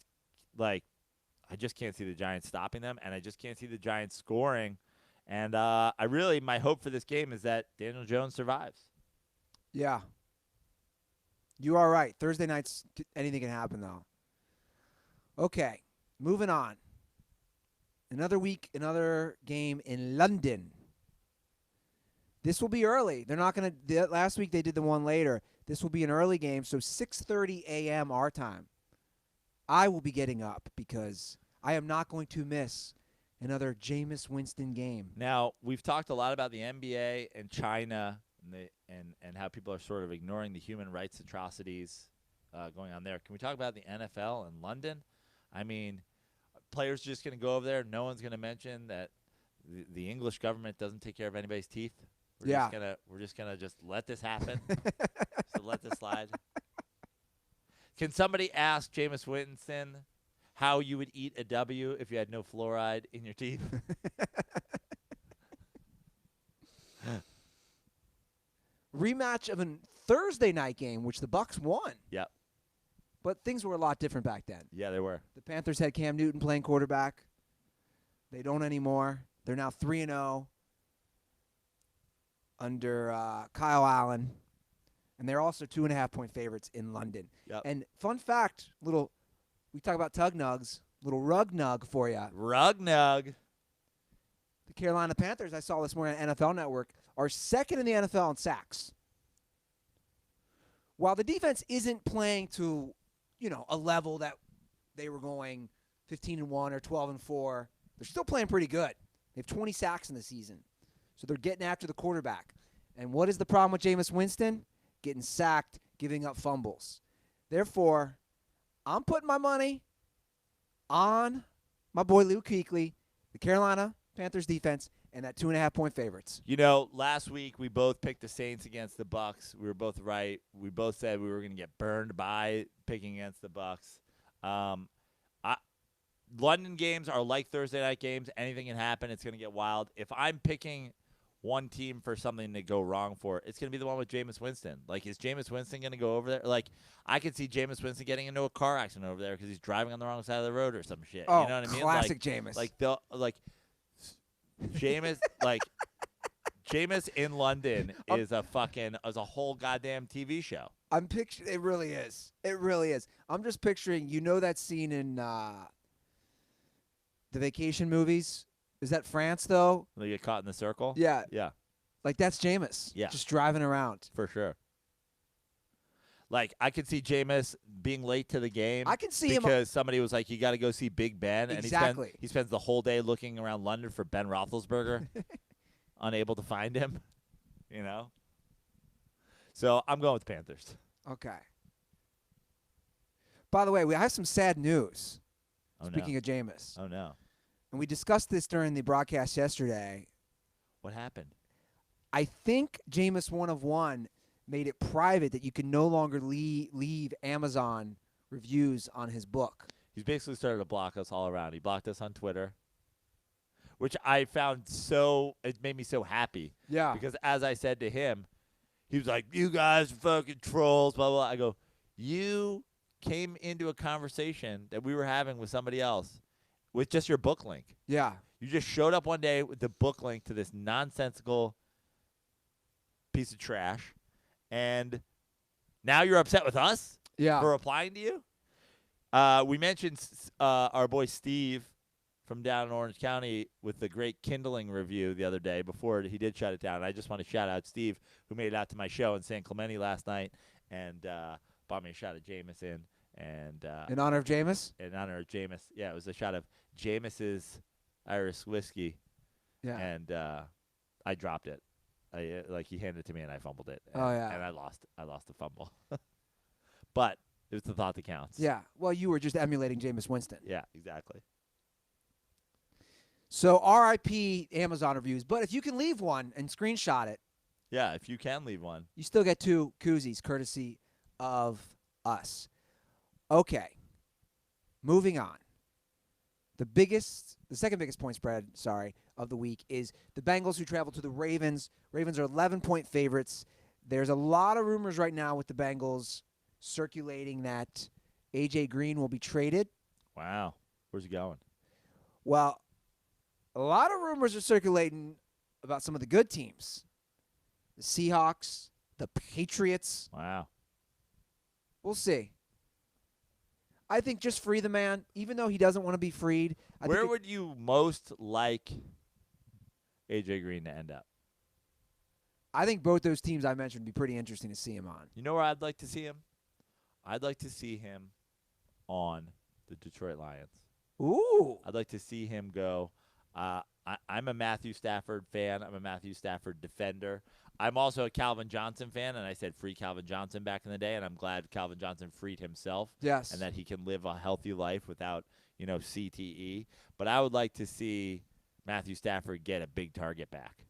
can't see the Giants stopping them, and I just can't see the Giants scoring. And my hope for this game is that Daniel Jones survives. Yeah. You are right. Thursday nights, anything can happen, though. Okay, moving on. Another week, another game in London. This will be early. They're not going to – last week they did the one later. This will be an early game, so 6:30 a.m. our time. I will be getting up because I am not going to miss another Jameis Winston game. Now, we've talked a lot about the NBA and China and how people are sort of ignoring the human rights atrocities going on there. Can we talk about the NFL in London? I mean, players are just going to go over there. No one's going to mention that the English government doesn't take care of anybody's teeth. We're just gonna let this happen. So let this slide. Can somebody ask Jameis Winston how you would eat a W if you had no fluoride in your teeth? Rematch of a Thursday night game, which the Bucs won. Yep. But things were a lot different back then. Yeah, they were. The Panthers had Cam Newton playing quarterback. They don't anymore. They're now 3-0 under Kyle Allen. And they're also 2.5-point favorites in London. Yep. And fun fact, we talk about tug nugs, little rug nug for you. Rug nug. The Carolina Panthers, I saw this morning on NFL Network, are second in the NFL in sacks. While the defense isn't playing to, a level that they were going 15-1 or 12-4, they're still playing pretty good. They have 20 sacks in the season. So they're getting after the quarterback. And what is the problem with Jameis Winston? Getting sacked, giving up fumbles. Therefore, I'm putting my money on my boy Luke Kuechly, the Carolina Panthers defense, and that 2.5-point favorites. You know, last week we both picked the Saints against the Bucks. We were both right. We both said we were going to get burned by picking against the Bucks. London games are like Thursday night games. Anything can happen. It's going to get wild. If I'm picking one team for something to go wrong for, it's going to be the one with Jameis Winston. Like, is Jameis Winston going to go over there? Like, I could see Jameis Winston getting into a car accident over there because he's driving on the wrong side of the road or some shit. Oh, you know what I mean? classic Jameis. Jameis, Jameis in London is a whole goddamn TV show. I'm picturing. It really is. It really is. I'm just picturing. You know that scene in the vacation movies? Is that France though? They get caught in the circle. Yeah. Yeah, Like that's Jameis. Yeah. Just driving around. for sure. Like, I could see Jameis being late to the game. I can see him. because somebody was like, "You got to go see Big Ben," Exactly. and he spends the whole day looking around London for Ben Roethlisberger, unable to find him. You know. So I'm going with the Panthers. Okay. By the way, we have some sad news. Oh Speaking no! of Jameis, Oh no! and we discussed this during the broadcast yesterday. What happened? I think Jameis 1 made it private that you can no longer leave Amazon reviews on his book. He's basically started to block us all around. He blocked us on Twitter, which I found it made me so happy. Yeah. Because as I said to him, he was like, "You guys are fucking trolls, blah, blah." I go, "You came into a conversation that we were having with somebody else with just your book link. Yeah. You just showed up one day with the book link to this nonsensical piece of trash, and now you're upset with us Yeah. for replying to you?" We mentioned our boy Steve from down in Orange County with the great Kindling review the other day before he did shut it down. I just want to shout out Steve, who made it out to my show in San Clemente last night and bought me a shot of Jameson. And In honor of Jameis? in honor of Jameis. Yeah, it was a shot of Jameis's Irish whiskey, Yeah. and I dropped it. He handed it to me and I fumbled it. Oh, yeah. And I lost the fumble. But it was the thought that counts. Yeah. Well, you were just emulating Jameis Winston. Yeah, exactly. So RIP Amazon reviews. But if you can leave one and screenshot it, Yeah, if you can leave one. you still get 2 koozies courtesy of us. Okay. Moving on. The second biggest point spread, of the week is the Bengals, who travel to the Ravens. Ravens are 11-point favorites. There's a lot of rumors right now with the Bengals circulating that A.J. Green will be traded. Wow. Where's he going? Well, a lot of rumors are circulating about some of the good teams. The Seahawks, the Patriots. Wow. We'll see. I think just free the man, even though he doesn't want to be freed. Where would you most like A.J. Green to end up? I think both those teams I mentioned would be pretty interesting to see him on. You know where I'd like to see him? I'd like to see him on the Detroit Lions. Ooh. I'd like to see him go. I'm a Matthew Stafford fan. I'm a Matthew Stafford defender. I'm also a Calvin Johnson fan, and I said free Calvin Johnson back in the day, and I'm glad Calvin Johnson freed himself. Yes. And that he can live a healthy life without, CTE. But I would like to see Matthew Stafford get a big target back.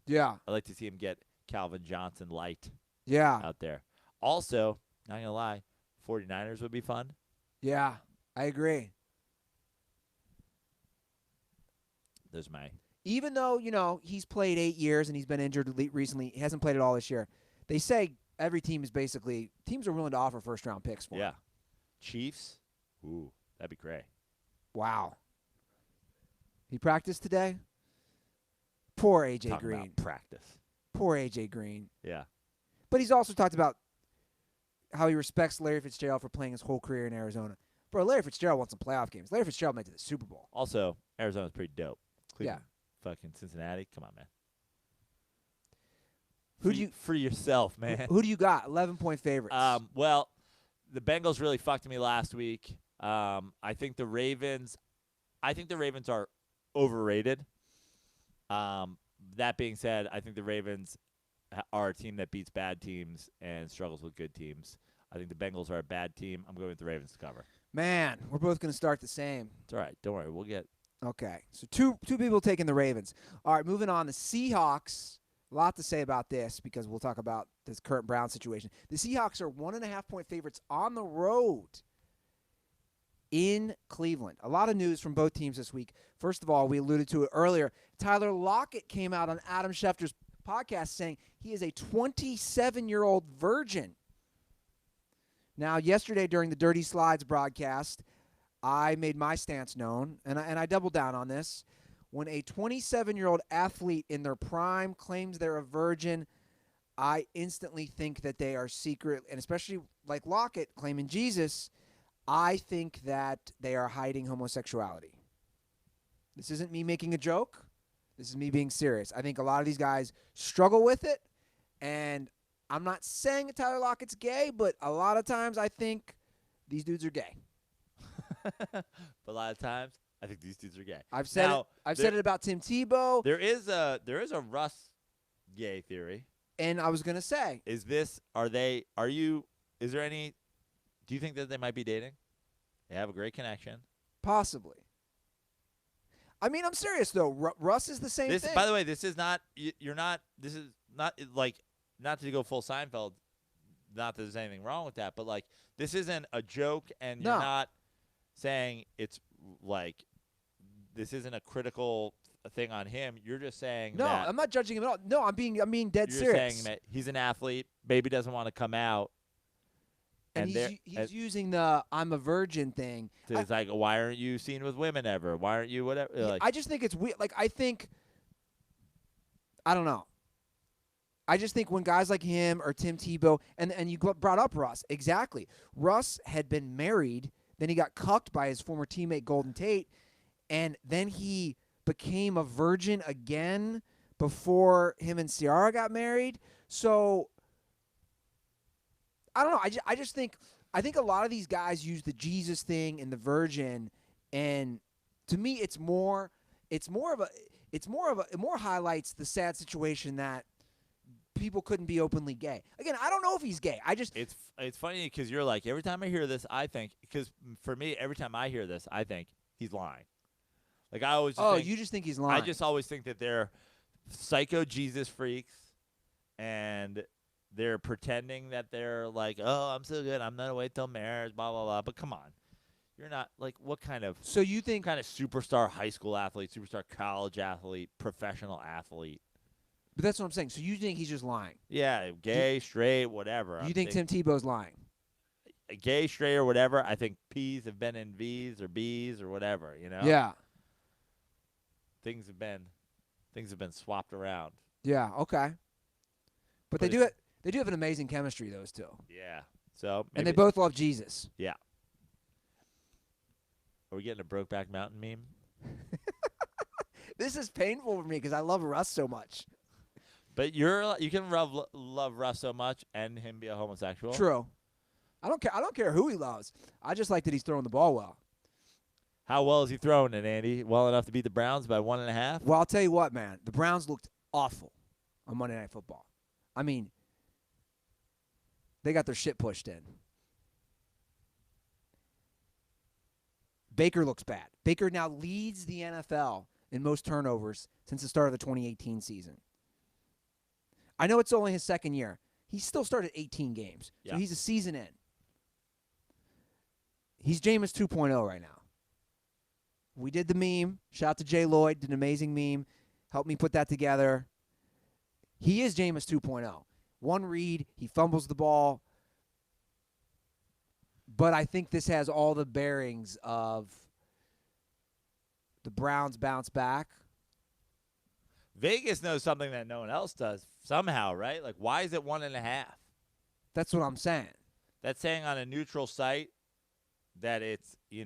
Yeah. I'd like to see him get Calvin Johnson light Yeah. out there. Also, not going to lie, 49ers would be fun. Yeah. I agree. There's my... Even though, he's played 8 years and he's been injured recently, he hasn't played it all this year. They say every team is teams are willing to offer first-round picks for him. Yeah. Chiefs? Ooh, that'd be great. Wow. He practiced today? Poor A.J. Talking Green. about practice. Poor A.J. Green. Yeah. But he's also talked about how he respects Larry Fitzgerald for playing his whole career in Arizona. Bro, Larry Fitzgerald won some playoff games. Larry Fitzgerald made it to the Super Bowl. Also, Arizona's pretty dope. Cleveland, Yeah. Fucking Cincinnati. Come on, man. Who do you Free yourself, man. Who do you got? 11-point favorites. Well, the Bengals really fucked me last week. I think the Ravens are overrated. That being said, I think the Ravens are a team that beats bad teams and struggles with good teams. I think the Bengals are a bad team. I'm going with the Ravens to cover. Man, we're both going to start the same. It's all right. Don't worry. We'll get Okay, so two people taking the Ravens. All right, moving on. The Seahawks. A lot to say about this because we'll talk about this current Brown situation. The Seahawks are 1.5-point favorites on the road in Cleveland. A lot of news from both teams this week. First of all, we alluded to it earlier. Tyler Lockett came out on Adam Schefter's podcast saying he is a 27-year-old virgin. Now, yesterday during the Dirty Slides broadcast, I made my stance known, and I doubled down on this. When a 27-year-old athlete in their prime claims they're a virgin, I instantly think that they are secret, and especially like Lockett claiming Jesus, I think that they are hiding homosexuality. This isn't me making a joke. This is me being serious. I think a lot of these guys struggle with it, and I'm not saying that Tyler Lockett's gay, but a lot of times I think these dudes are gay. But a lot of times, I think these dudes are gay. I've said it about Tim Tebow. There is a Russ gay theory. And I was gonna say, Is there any? Do you think that they might be dating? They have a great connection. possibly. I mean, I'm serious though. Russ is the same thing. By the way, this is not. You're not. This is not like not to go full Seinfeld. Not that there's anything wrong with that, but like this isn't a joke, and you're not saying it's like this isn't a critical thing on him. You're just saying no, that I'm not judging him at all. No, I'm being dead you're serious. saying that he's an athlete, maybe doesn't want to come out, and he's using the "I'm a virgin" thing. It's like, why aren't you seen with women ever? Why aren't you whatever? Like, I just think it's weird. Like, I don't know. I just think when guys like him or Tim Tebow, and you brought up Russ, exactly. Russ had been married, then he got cucked by his former teammate Golden Tate, and then he became a virgin again before him and Ciara got married. So I don't know. I just think a lot of these guys use the Jesus thing and the virgin, and to me, it more highlights the sad situation that people couldn't be openly gay. Again, I don't know if he's gay. it's funny because you're like, every time I hear this, I think, because for me, every time I hear this, I think he's lying. Like I always. You just think he's lying. I just always think that they're psycho Jesus freaks, and they're pretending that they're like, oh, I'm so good, I'm not wait till marriage, blah blah blah. But come on, you're not like what kind of. So you think kind of superstar high school athlete, superstar college athlete, professional athlete? But that's what I'm saying. So you think he's just lying? Yeah, gay, straight, whatever. You think Tim Tebow's lying? Gay, straight, or whatever. I think P's have been in V's or B's or whatever. You know. Yeah. Things have been swapped around. Yeah. Okay. But they do have an amazing chemistry, those two. Yeah. So. And they both love Jesus. Yeah. Are we getting a Brokeback Mountain meme? This is painful for me because I love Russ so much. But you can love Russ so much and him be a homosexual. True. I don't care who he loves. I just like that he's throwing the ball well. How well is he throwing it, Andy? Well enough to beat the Browns by 1.5? Well, I'll tell you what, man. The Browns looked awful on Monday Night Football. I mean, they got their shit pushed in. Baker looks bad. Baker now leads the NFL in most turnovers since the start of the 2018 season. I know it's only his second year. He still started 18 games, so he's a season in. He's Jameis 2.0 right now. We did the meme. Shout out to Jay Lloyd. Did an amazing meme. Helped me put that together. He is Jameis 2.0. One read, he fumbles the ball. But I think this has all the bearings of the Browns bounce back. Vegas knows something that no one else does somehow, right? Like, why is it 1.5? That's what I'm saying. That's saying on a neutral site that it's, you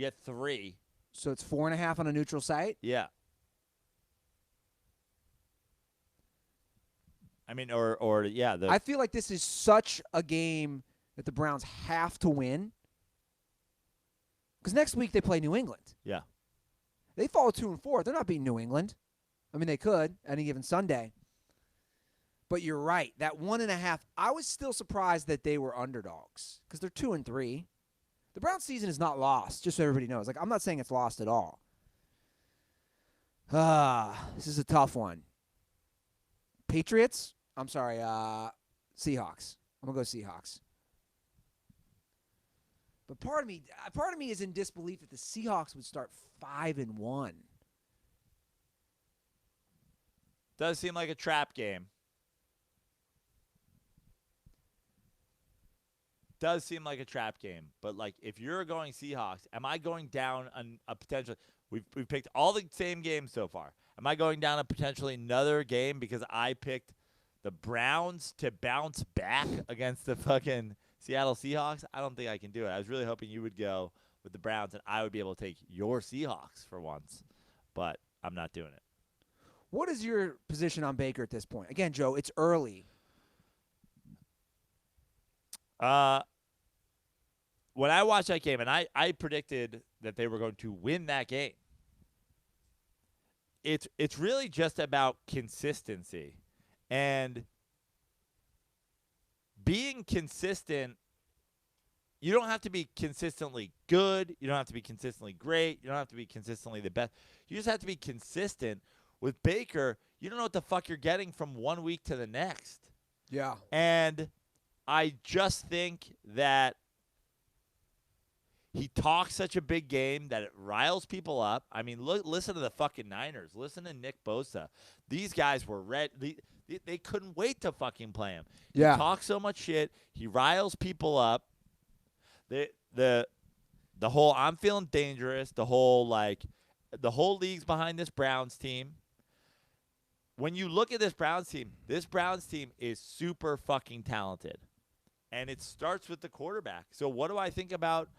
get 3. So it's 4.5 on a neutral site? Yeah. I mean, yeah. I feel like this is such a game that the Browns have to win. Because next week they play New England. Yeah. They fall 2-4. They're not beating New England. I mean, they could any given Sunday. But you're right. That 1.5, I was still surprised that they were underdogs because they're 2-3. The Browns season is not lost, just so everybody knows. Like, I'm not saying it's lost at all. This is a tough one. Patriots? I'm sorry, Seahawks. I'm going to go Seahawks. But part of me is in disbelief that the Seahawks would start 5-1. Does seem like a trap game. Does seem like a trap game. But, like, if you're going Seahawks, am I going down a potential – we've picked all the same games so far. Am I going down a potentially another game because I picked the Browns to bounce back against the fucking Seattle Seahawks? I don't think I can do it. I was really hoping you would go with the Browns and I would be able to take your Seahawks for once. But I'm not doing it. What is your position on Baker at this point? Again, Joe, it's early. When I watched that game, and I predicted that they were going to win that game, it's really just about consistency. And being consistent, you don't have to be consistently good. You don't have to be consistently great. You don't have to be consistently the best. You just have to be consistent. With Baker, you don't know what the fuck you're getting from 1 week to the next. Yeah. And I just think that he talks such a big game that it riles people up. I mean, listen to the fucking Niners. Listen to Nick Bosa. These guys were they couldn't wait to fucking play him. Yeah. He talks so much shit. He riles people up. The whole I'm feeling dangerous, the whole league's behind this Browns team. When you look at this Browns team is super fucking talented. And it starts with the quarterback. So what do I think about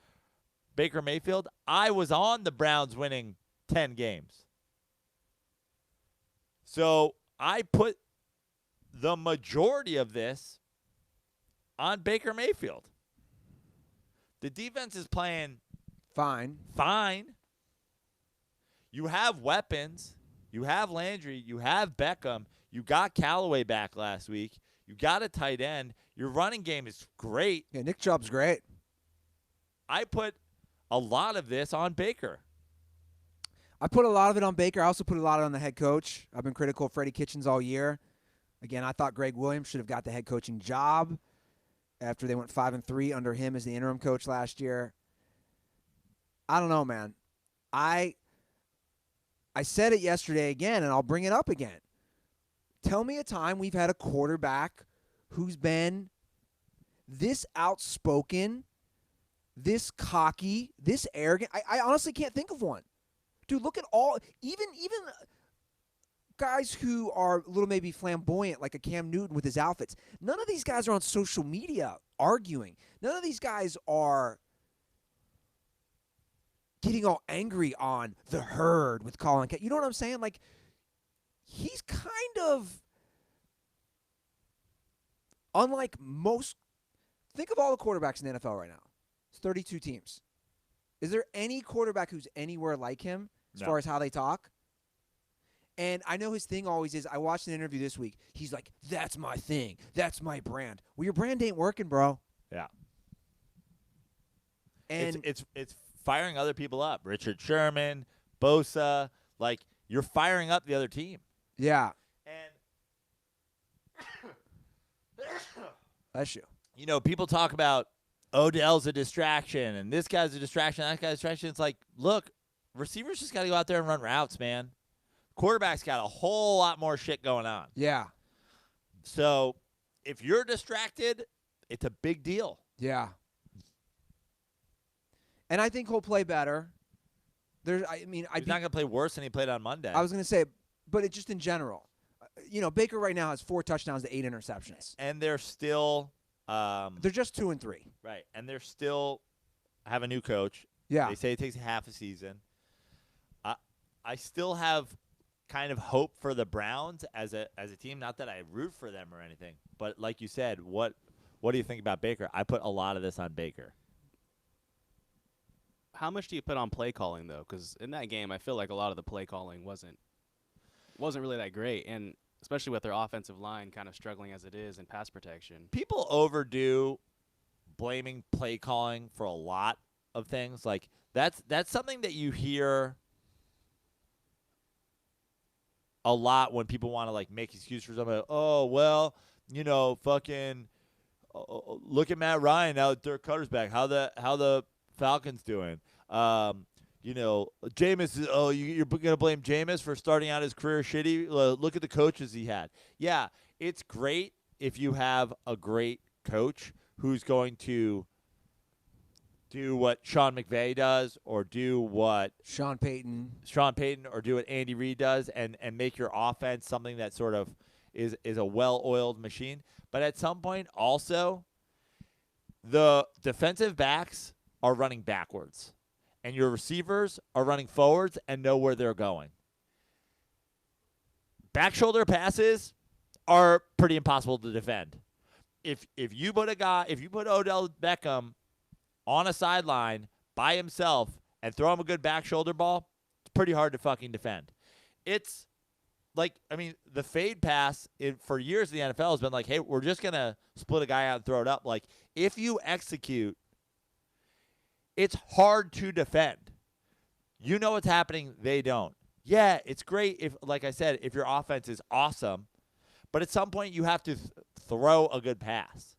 Baker Mayfield? I was on the Browns winning 10 games. So I put the majority of this on Baker Mayfield. The defense is playing Fine. You have weapons. You have Landry. You have Beckham. You got Callaway back last week. You got a tight end. Your running game is great. Yeah, Nick Chubb's great. I put a lot of this on Baker. I put a lot of it on Baker. I also put a lot of it on the head coach. I've been critical of Freddie Kitchens all year. Again, I thought Greg Williams should have got the head coaching job after they went 5-3 under him as the interim coach last year. I don't know, man. I said it yesterday again, and I'll bring it up again. Tell me a time we've had a quarterback who's been this outspoken, this cocky, this arrogant. I honestly can't think of one. Dude, look at all, even guys who are a little maybe flamboyant, like a Cam Newton with his outfits. None of these guys are on social media arguing. None of these guys are getting all angry on the herd with Colin Kaepernick. You know what I'm saying? Like, he's kind of unlike most. Think of all the quarterbacks in the NFL right now. It's 32 teams. Is there any quarterback who's anywhere like him as far as how they talk? And I know his thing always is, I watched an interview this week. He's like, that's my thing. That's my brand. Well, your brand ain't working, bro. Yeah. And it's firing other people up. Richard Sherman, Bosa, like, you're firing up the other team. yeah, And that's you. you know, people talk about Odell's a distraction and this guy's a distraction, that guy's a distraction. It's like, look, receivers just got to go out there and run routes, man. Quarterback's got a whole lot more shit going on. Yeah, So if you're distracted, it's a big deal. yeah. And I think he'll play better. He's not going to play worse than he played on Monday. I was going to say, but it just in general. You know, Baker right now has 4 touchdowns to 8 interceptions. And they're still They're just 2 and 3. right. And they're still have a new coach. Yeah. They say it takes half a season. I still have kind of hope for the Browns as a team. Not that I root for them or anything, but like you said, what do you think about Baker? I put a lot of this on Baker. How much do you put on play calling, though? Because in that game, I feel like a lot of the play calling wasn't really that great, and especially with their offensive line kind of struggling as it is in pass protection. People overdo blaming play calling for a lot of things. Like that's something that you hear a lot when people want to like make excuses for something. Oh well, fucking look at Matt Ryan now that Dirk Cutter's back. How the Falcons doing? Jameis. Oh, you're gonna blame Jameis for starting out his career shitty? Look at the coaches he had. Yeah, it's great if you have a great coach who's going to do what Sean McVay does, or do what Sean Payton, or do what Andy Reid does, and make your offense something that sort of is a well-oiled machine. But at some point, also, the defensive backs are running backwards, and your receivers are running forwards and know where they're going. Back shoulder passes are pretty impossible to defend. If you put Odell Beckham on a sideline by himself and throw him a good back shoulder ball, it's pretty hard to fucking defend. It's like, the fade pass for years in the NFL has been like, hey, we're just going to split a guy out and throw it up. Like, if you execute, it's hard to defend. You know what's happening. They don't. Yeah, it's great if, like I said, if your offense is awesome, but at some point you have to throw a good pass.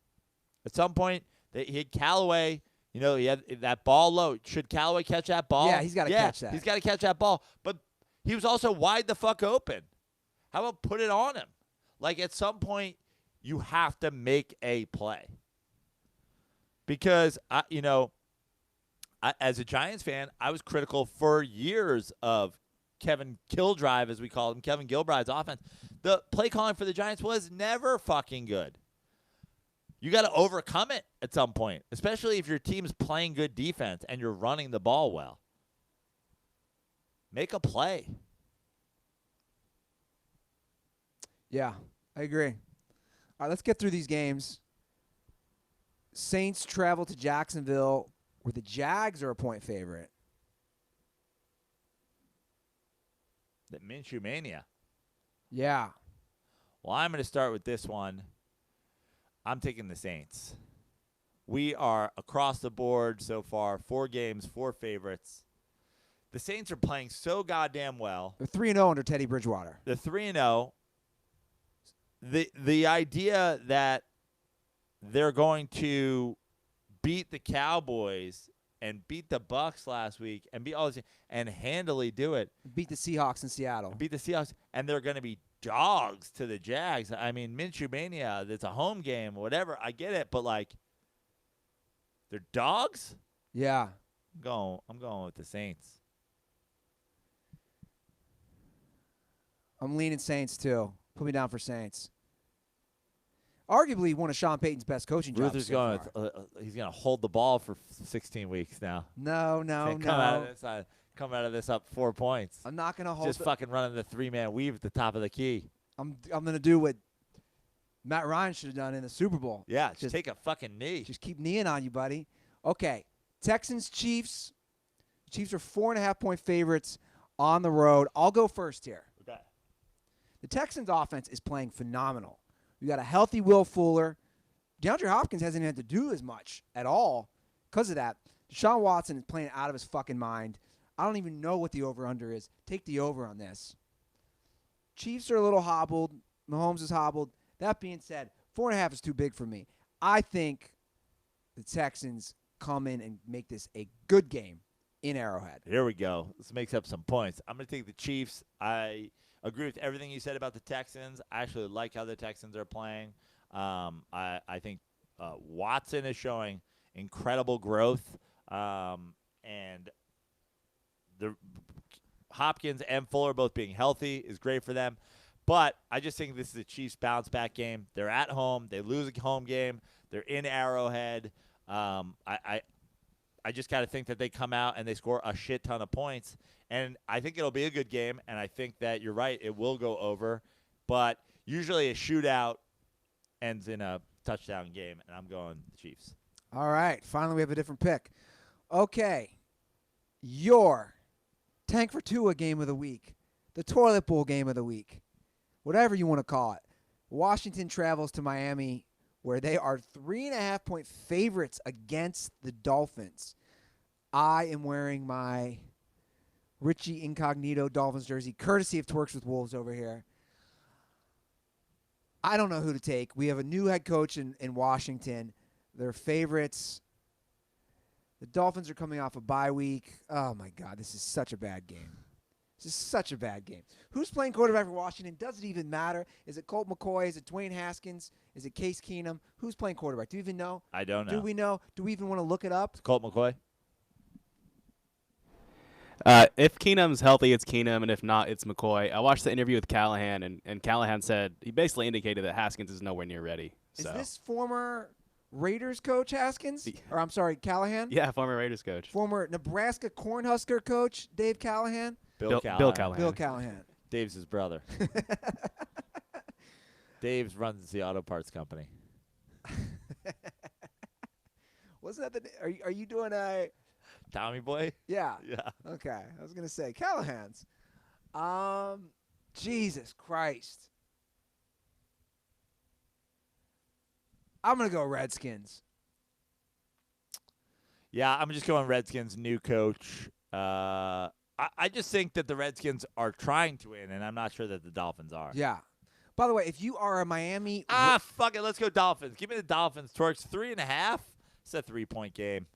At some point, he had Callaway. He had that ball low. Should Callaway catch that ball? Yeah, he's got to catch that. He's got to catch that ball. But he was also wide the fuck open. How about put it on him? Like, at some point, you have to make a play. Because, as a Giants fan, I was critical for years of Kevin Killdrive, as we call him, Kevin Gilbride's offense. The play calling for the Giants was never fucking good. You got to overcome it at some point, especially if your team's playing good defense and you're running the ball well. Make a play. Yeah, I agree. All right, let's get through these games. Saints travel to Jacksonville, where the Jags are a point favorite. The Minshew Mania. Yeah. Well, I'm going to start with this one. I'm taking the Saints. We are across the board so far, 4 games, 4 favorites. The Saints are playing so goddamn well. They're 3-0 under Teddy Bridgewater. They're 3-0. The idea that they're going to beat the Cowboys and beat the Bucks last week and beat all this and handily do it. Beat the Seahawks in Seattle. Beat the Seahawks, and they're going to be dogs to the Jags. Minshew Mania, it's a home game, whatever. I get it, but like, they're dogs? Yeah. I'm going with the Saints. I'm leaning Saints too. Put me down for Saints. Arguably one of Sean Payton's best coaching jobs. Ruther's so going. He's going to hold the ball for 16 weeks now. No. Come out of this up 4 points. I'm not going to hold. Just fucking running the 3-man weave at the top of the key. I'm going to do what Matt Ryan should have done in the Super Bowl. Yeah, just take a fucking knee. Just keep kneeing on you, buddy. Okay, Texans Chiefs. Chiefs are 4.5-point favorites on the road. I'll go first here. Okay. The Texans offense is playing phenomenal. We got a healthy Will Fuller. DeAndre Hopkins hasn't had to do as much at all because of that. Deshaun Watson is playing out of his fucking mind. I don't even know what the over-under is. Take the over on this. Chiefs are a little hobbled. Mahomes is hobbled. That being said, 4.5 is too big for me. I think the Texans come in and make this a good game in Arrowhead. Here we go. This makes up some points. I'm going to take the Chiefs. I agree with everything you said about the Texans. I actually like how the Texans are playing. I think Watson is showing incredible growth, and the Hopkins and Fuller both being healthy is great for them. But I just think this is a Chiefs bounce-back game. They're at home. They lose a home game. They're in Arrowhead. I just got to think that they come out and they score a shit ton of points. And I think it'll be a good game, and I think that you're right. It will go over. But usually a shootout ends in a touchdown game, and I'm going the Chiefs. All right. Finally, we have a different pick. Okay. Your Tank for Tua game of the week. The Toilet Bowl game of the week. Whatever you want to call it. Washington travels to Miami, where they are 3.5-point favorites against the Dolphins. I am wearing my Richie Incognito Dolphins jersey, courtesy of Twerks with Wolves over here. I don't know who to take. We have a new head coach in Washington. Their favorites. The Dolphins are coming off a bye week. Oh, my God. This is such a bad game. This is such a bad game. Who's playing quarterback for Washington? Does it even matter? Is it Colt McCoy? Is it Dwayne Haskins? Is it Case Keenum? Who's playing quarterback? Do you even know? I don't know. Do we know? Do we even want to look it up? Colt McCoy? If Keenum's healthy, it's Keenum, and if not, it's McCoy. I watched the interview with Callahan, and Callahan said he basically indicated that Haskins is nowhere near ready. Is So. this former Raiders coach Haskins? Or I'm sorry, Callahan? Yeah, former Raiders coach. Former Nebraska Cornhusker coach Dave Callahan? Bill Callahan. Bill Callahan. Dave's his brother. Dave's runs the auto parts company. Wasn't that are you doing a Tommy Boy? Yeah. Yeah. Okay. I was going to say Callahan's. Jesus Christ. I'm going to go Redskins. Yeah, I'm just going Redskins, new coach. I just think that the Redskins are trying to win, and I'm not sure that the Dolphins are. Yeah. By the way, if you are a Miami Fuck it. Let's go Dolphins. Give me the Dolphins. Twerks 3.5. It's a 3-point game.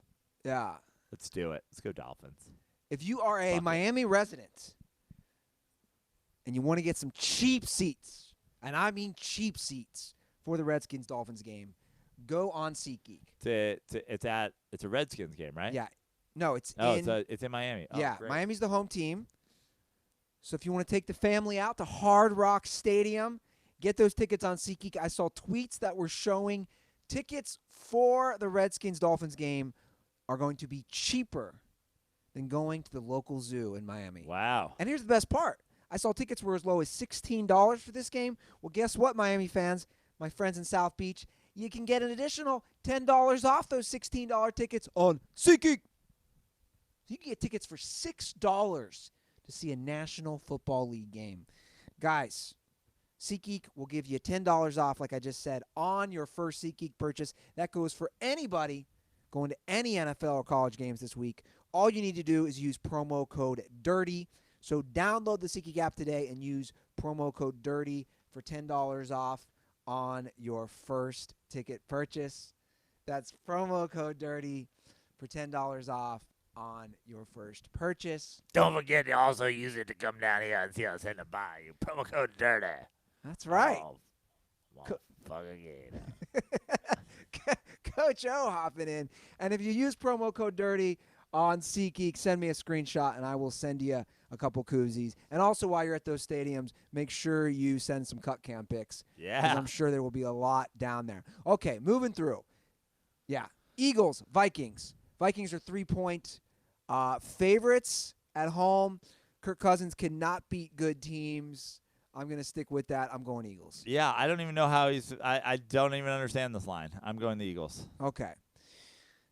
Yeah. Let's do it. Let's go Dolphins. If you are a Fuck it. Miami resident and you want to get some cheap seats, and I mean cheap seats for the Redskins Dolphins game, go on SeatGeek. It's a Redskins game, right? Yeah. No, it's it's in Miami. Oh, yeah, great. Miami's the home team. So if you want to take the family out to Hard Rock Stadium, get those tickets on SeatGeek. I saw tweets that were showing tickets for the Redskins Dolphins game are going to be cheaper than going to the local zoo in Miami. Wow. And here's the best part. I saw tickets were as low as $16 for this game. Well, guess what, Miami fans, my friends in South Beach, you can get an additional $10 off those $16 tickets on SeatGeek. You can get tickets for $6 to see a National Football League game. Guys, SeatGeek will give you $10 off, like I just said, on your first SeatGeek purchase. That goes for anybody going to any NFL or college games this week. All you need to do is use promo code DIRTY. So download the SeatGeek app today and use promo code DIRTY for $10 off on your first ticket purchase. That's promo code DIRTY for $10 off on your first purchase. Don't forget to also use it to come down here and see us in the bar. You promo code DIRTY. That's right. Oh, motherfucker, Coach O hopping in. And if you use promo code DIRTY on SeatGeek, send me a screenshot and I will send you a couple koozies. And also while you're at those stadiums, make sure you send some cut cam pics. Yeah. I'm sure there will be a lot down there. Okay, moving through. Yeah. Eagles, Vikings. Vikings are 3-point favorites at home. Kirk Cousins cannot beat good teams. I'm going to stick with that. I'm going Eagles. Yeah, I don't even know how he's – I don't even understand this line. I'm going the Eagles. Okay.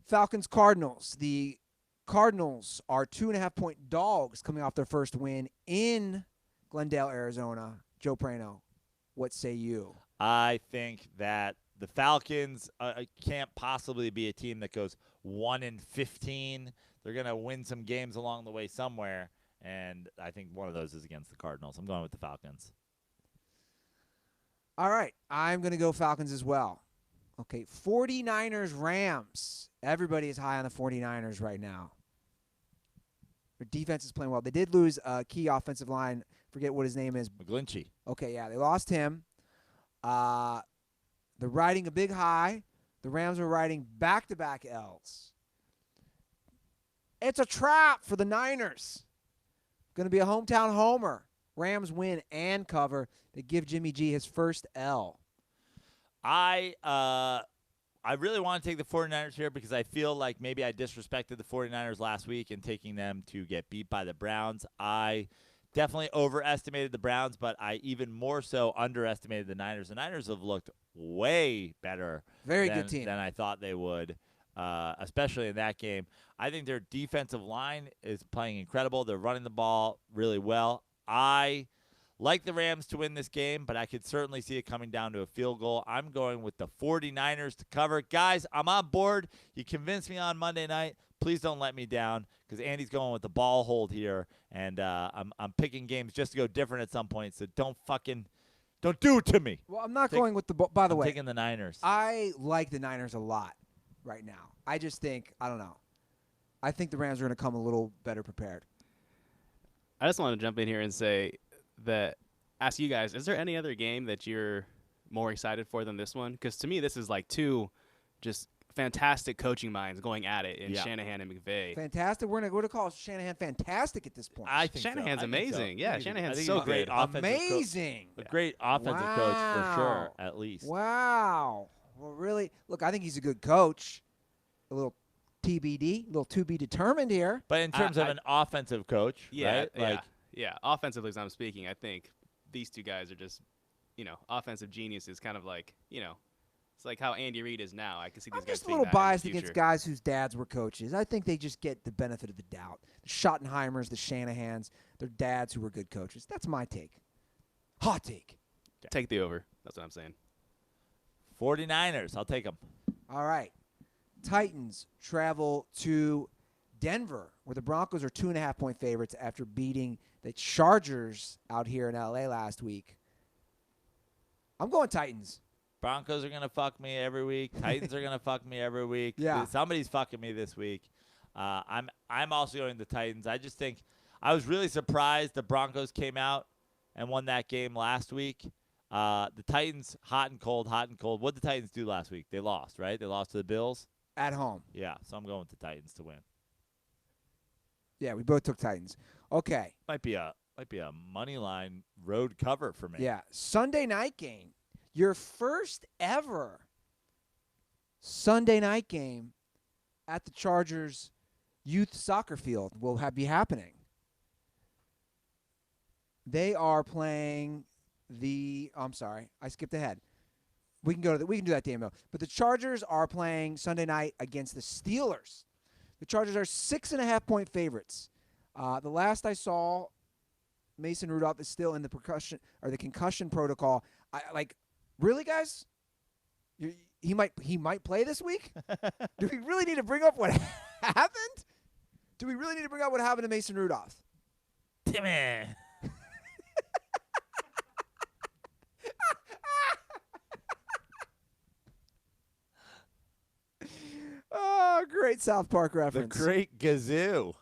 Falcons, Cardinals. The Cardinals are 2.5-point dogs coming off their first win in Glendale, Arizona. Joe Praino, what say you? I think that the Falcons can't possibly be a team that goes 1-15. They're going to win some games along the way somewhere, and I think one of those is against the Cardinals. I'm going with the Falcons. All right. I'm going to go Falcons as well. Okay, 49ers, Rams. Everybody is high on the 49ers right now. Their defense is playing well. They did lose a key offensive line. Forget what his name is. McGlinchey. Okay, yeah, they lost him. They're riding a big high. The Rams are riding back-to-back L's. It's a trap for the Niners. Going to be a hometown homer. Rams win and cover. They give Jimmy G his first L. I really want to take the 49ers here because I feel like maybe I disrespected the 49ers last week in taking them to get beat by the Browns. I definitely overestimated the Browns, but I even more so underestimated the Niners. The Niners have looked way better Good team. than I thought they would, especially in that game. I think their defensive line is playing incredible. They're running the ball really well. I like the Rams to win this game, but I could certainly see it coming down to a field goal. I'm going with the 49ers to cover. Guys, I'm on board. You convinced me on Monday night. Please don't let me down because Andy's going with the ball hold here, and I'm picking games just to go different at some point, so don't do it to me. Well, I'm not going with the ball. By the I'm way, taking the Niners. I like the Niners a lot right now. I just think, I don't know. I think the Rams are going to come a little better prepared. I just want to jump in here and say that, ask you guys, is there any other game that you're more excited for than this one? Because to me, this is like two just fantastic coaching minds going at it in Shanahan and McVay. Fantastic. We're going to call Shanahan fantastic at this point. I think Shanahan's so. amazing. Yeah, Shanahan's so so great. good. Amazing. A great offensive coach for sure, Wow. at least. Wow. Well, really, look, I think he's a good coach. A little TBD, a little to be determined here. But in terms of an offensive coach, Yeah, right? yeah. Offensively, as I'm speaking, I think these two guys are just, offensive geniuses. Kind of like, it's like how Andy Reid is now. I can see these I'm guys just a being little that in the biased future. against guys whose dads were coaches. I think they just get the benefit of the doubt. The Schottenheimers, the Shanahans, their dads who were good coaches. That's my take. Hot take. Take the over. That's what I'm saying. 49ers, I'll take them. All right. Titans travel to Denver, where the Broncos are 2.5-point favorites after beating the Chargers out here in L.A. last week. I'm going Titans. Broncos are going to fuck me every week. Titans are going to fuck me every week. Yeah. Somebody's fucking me this week. I'm also going the Titans. I just think I was really surprised the Broncos came out and won that game last week. The Titans, hot and cold, hot and cold. What did the Titans do last week? They lost, right? They lost to the Bills. At home. Yeah, so I'm going with the Titans to win. Yeah, we both took Titans. Okay. Might be a money line road cover for me. Yeah. Sunday night game. Your first ever Sunday night game at the Chargers youth soccer field will be happening. They are playing I'm sorry, I skipped ahead. We can do that game though. But the Chargers are playing Sunday night against the Steelers. The Chargers are 6.5-point favorites. The last I saw, Mason Rudolph is still in the concussion protocol. Really, guys? He might play this week? Do we really need to bring up what happened? Do we really need to bring up what happened to Mason Rudolph? Timmy. Oh, great South Park The reference. great Gazoo.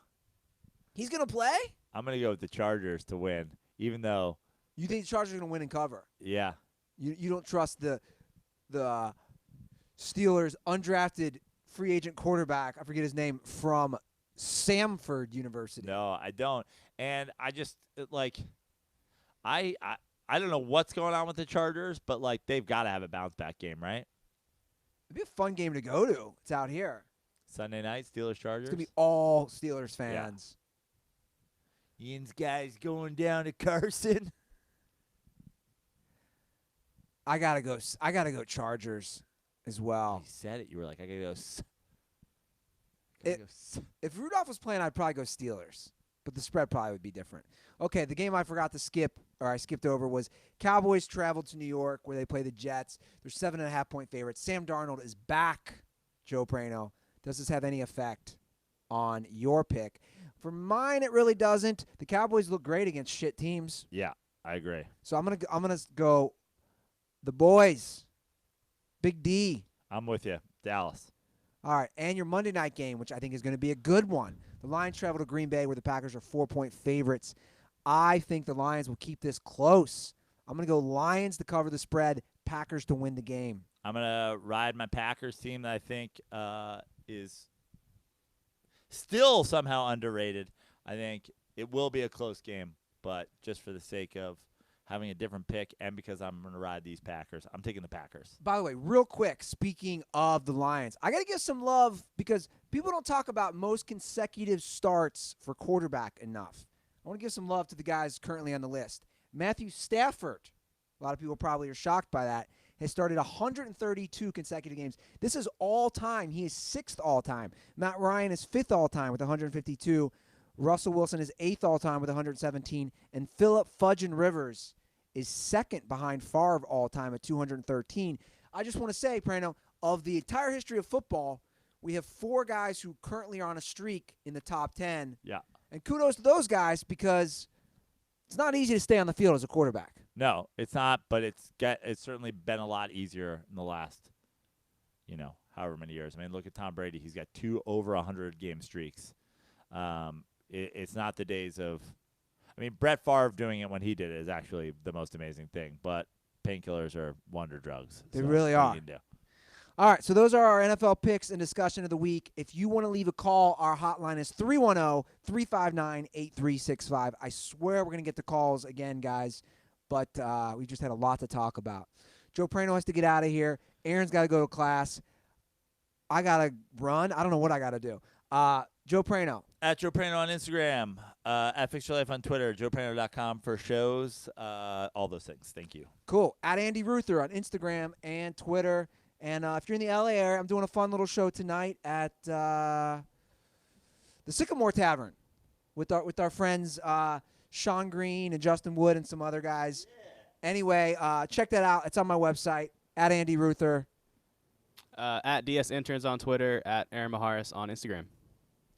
He's going to play? I'm going to go with the Chargers to win, even though, You think the Chargers are going to win and cover? yeah. You don't trust the Steelers' undrafted free agent quarterback, I forget his name, from Samford University. No, I don't. And I just I don't know what's going on with the Chargers, but they've got to have a bounce back game, right? It'd be a fun game to go to. It's out here. Sunday night, Steelers Chargers. It's going to be all Steelers fans. Ian's guys going down to Carson. I gotta go Chargers as well. You said it. You were like, I gotta go. If Rudolph was playing, I'd probably go Steelers, but the spread probably would be different. Okay, the game I forgot to skip, or I skipped over, was Cowboys traveled to New York where they play the Jets. They're 7.5-point favorites. Sam Darnold is back. Joe Praino. Does this have any effect on your pick? For mine, it really doesn't. The Cowboys look great against shit teams, Yeah, I agree. so I'm gonna go the boys. Big D. I'm with you, Dallas. All right, and your Monday night game, which I think is going to be a good one. The Lions travel to Green Bay where the Packers are 4-point favorites. I think the Lions will keep this close. I'm going to go Lions to cover the spread, Packers to win the game. I'm gonna ride my Packers team that I think is still somehow underrated. I think it will be a close game, but just for the sake of having a different pick and because I'm going to ride these Packers, I'm taking the Packers. By the way, real quick, speaking of the Lions, I got to give some love because people don't talk about most consecutive starts for quarterback enough. I want to give some love to the guys currently on the list. Matthew Stafford, a lot of people probably are shocked by that, has started 132 consecutive games. This is all-time. He is 6th all-time. Matt Ryan is 5th all-time with 152. Russell Wilson is 8th all-time with 117, and Phillip Fudgin' Rivers is 2nd behind Favre all-time at 213. I just want to say, Praino, of the entire history of football, we have 4 guys who currently are on a streak in the top 10. Yeah. And kudos to those guys because it's not easy to stay on the field as a quarterback. No, it's not, but it's certainly been a lot easier in the last, however many years. I mean, look at Tom Brady. He's got 2 over 100-game streaks. It's not the days of – I mean, Brett Favre doing it when he did it is actually the most amazing thing, but painkillers are wonder drugs. They so really what are. you can do. All right, so those are our NFL picks and discussion of the week. If you want to leave a call, our hotline is 310-359-8365. I swear we're going to get the calls again, guys, but we just had a lot to talk about. Joe Praino has to get out of here. Aaron's got to go to class. I got to run. I don't know what I got to do. Joe Praino. At Joe Praino on Instagram, at Fix Your Life on Twitter, joepraino.com for shows, all those things. Thank you. Cool. At Andy Ruther on Instagram and Twitter. And if you're in the LA area, I'm doing a fun little show tonight at the Sycamore Tavern with our friends Sean Green and Justin Wood and some other guys. Yeah. Anyway, check that out. It's on my website, at Andy Ruther. At DS Interns on Twitter, at Aaron Maharis on Instagram.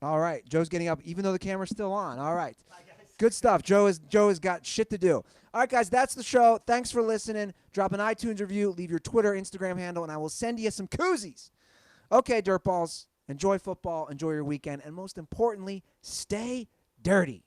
All right. Joe's getting up even though the camera's still on. All right. Good stuff. Joe has got shit to do. All right, guys, that's the show. Thanks for listening. Drop an iTunes review. Leave your Twitter, Instagram handle, and I will send you some koozies. Okay, Dirtballs, enjoy football, enjoy your weekend, and most importantly, stay dirty.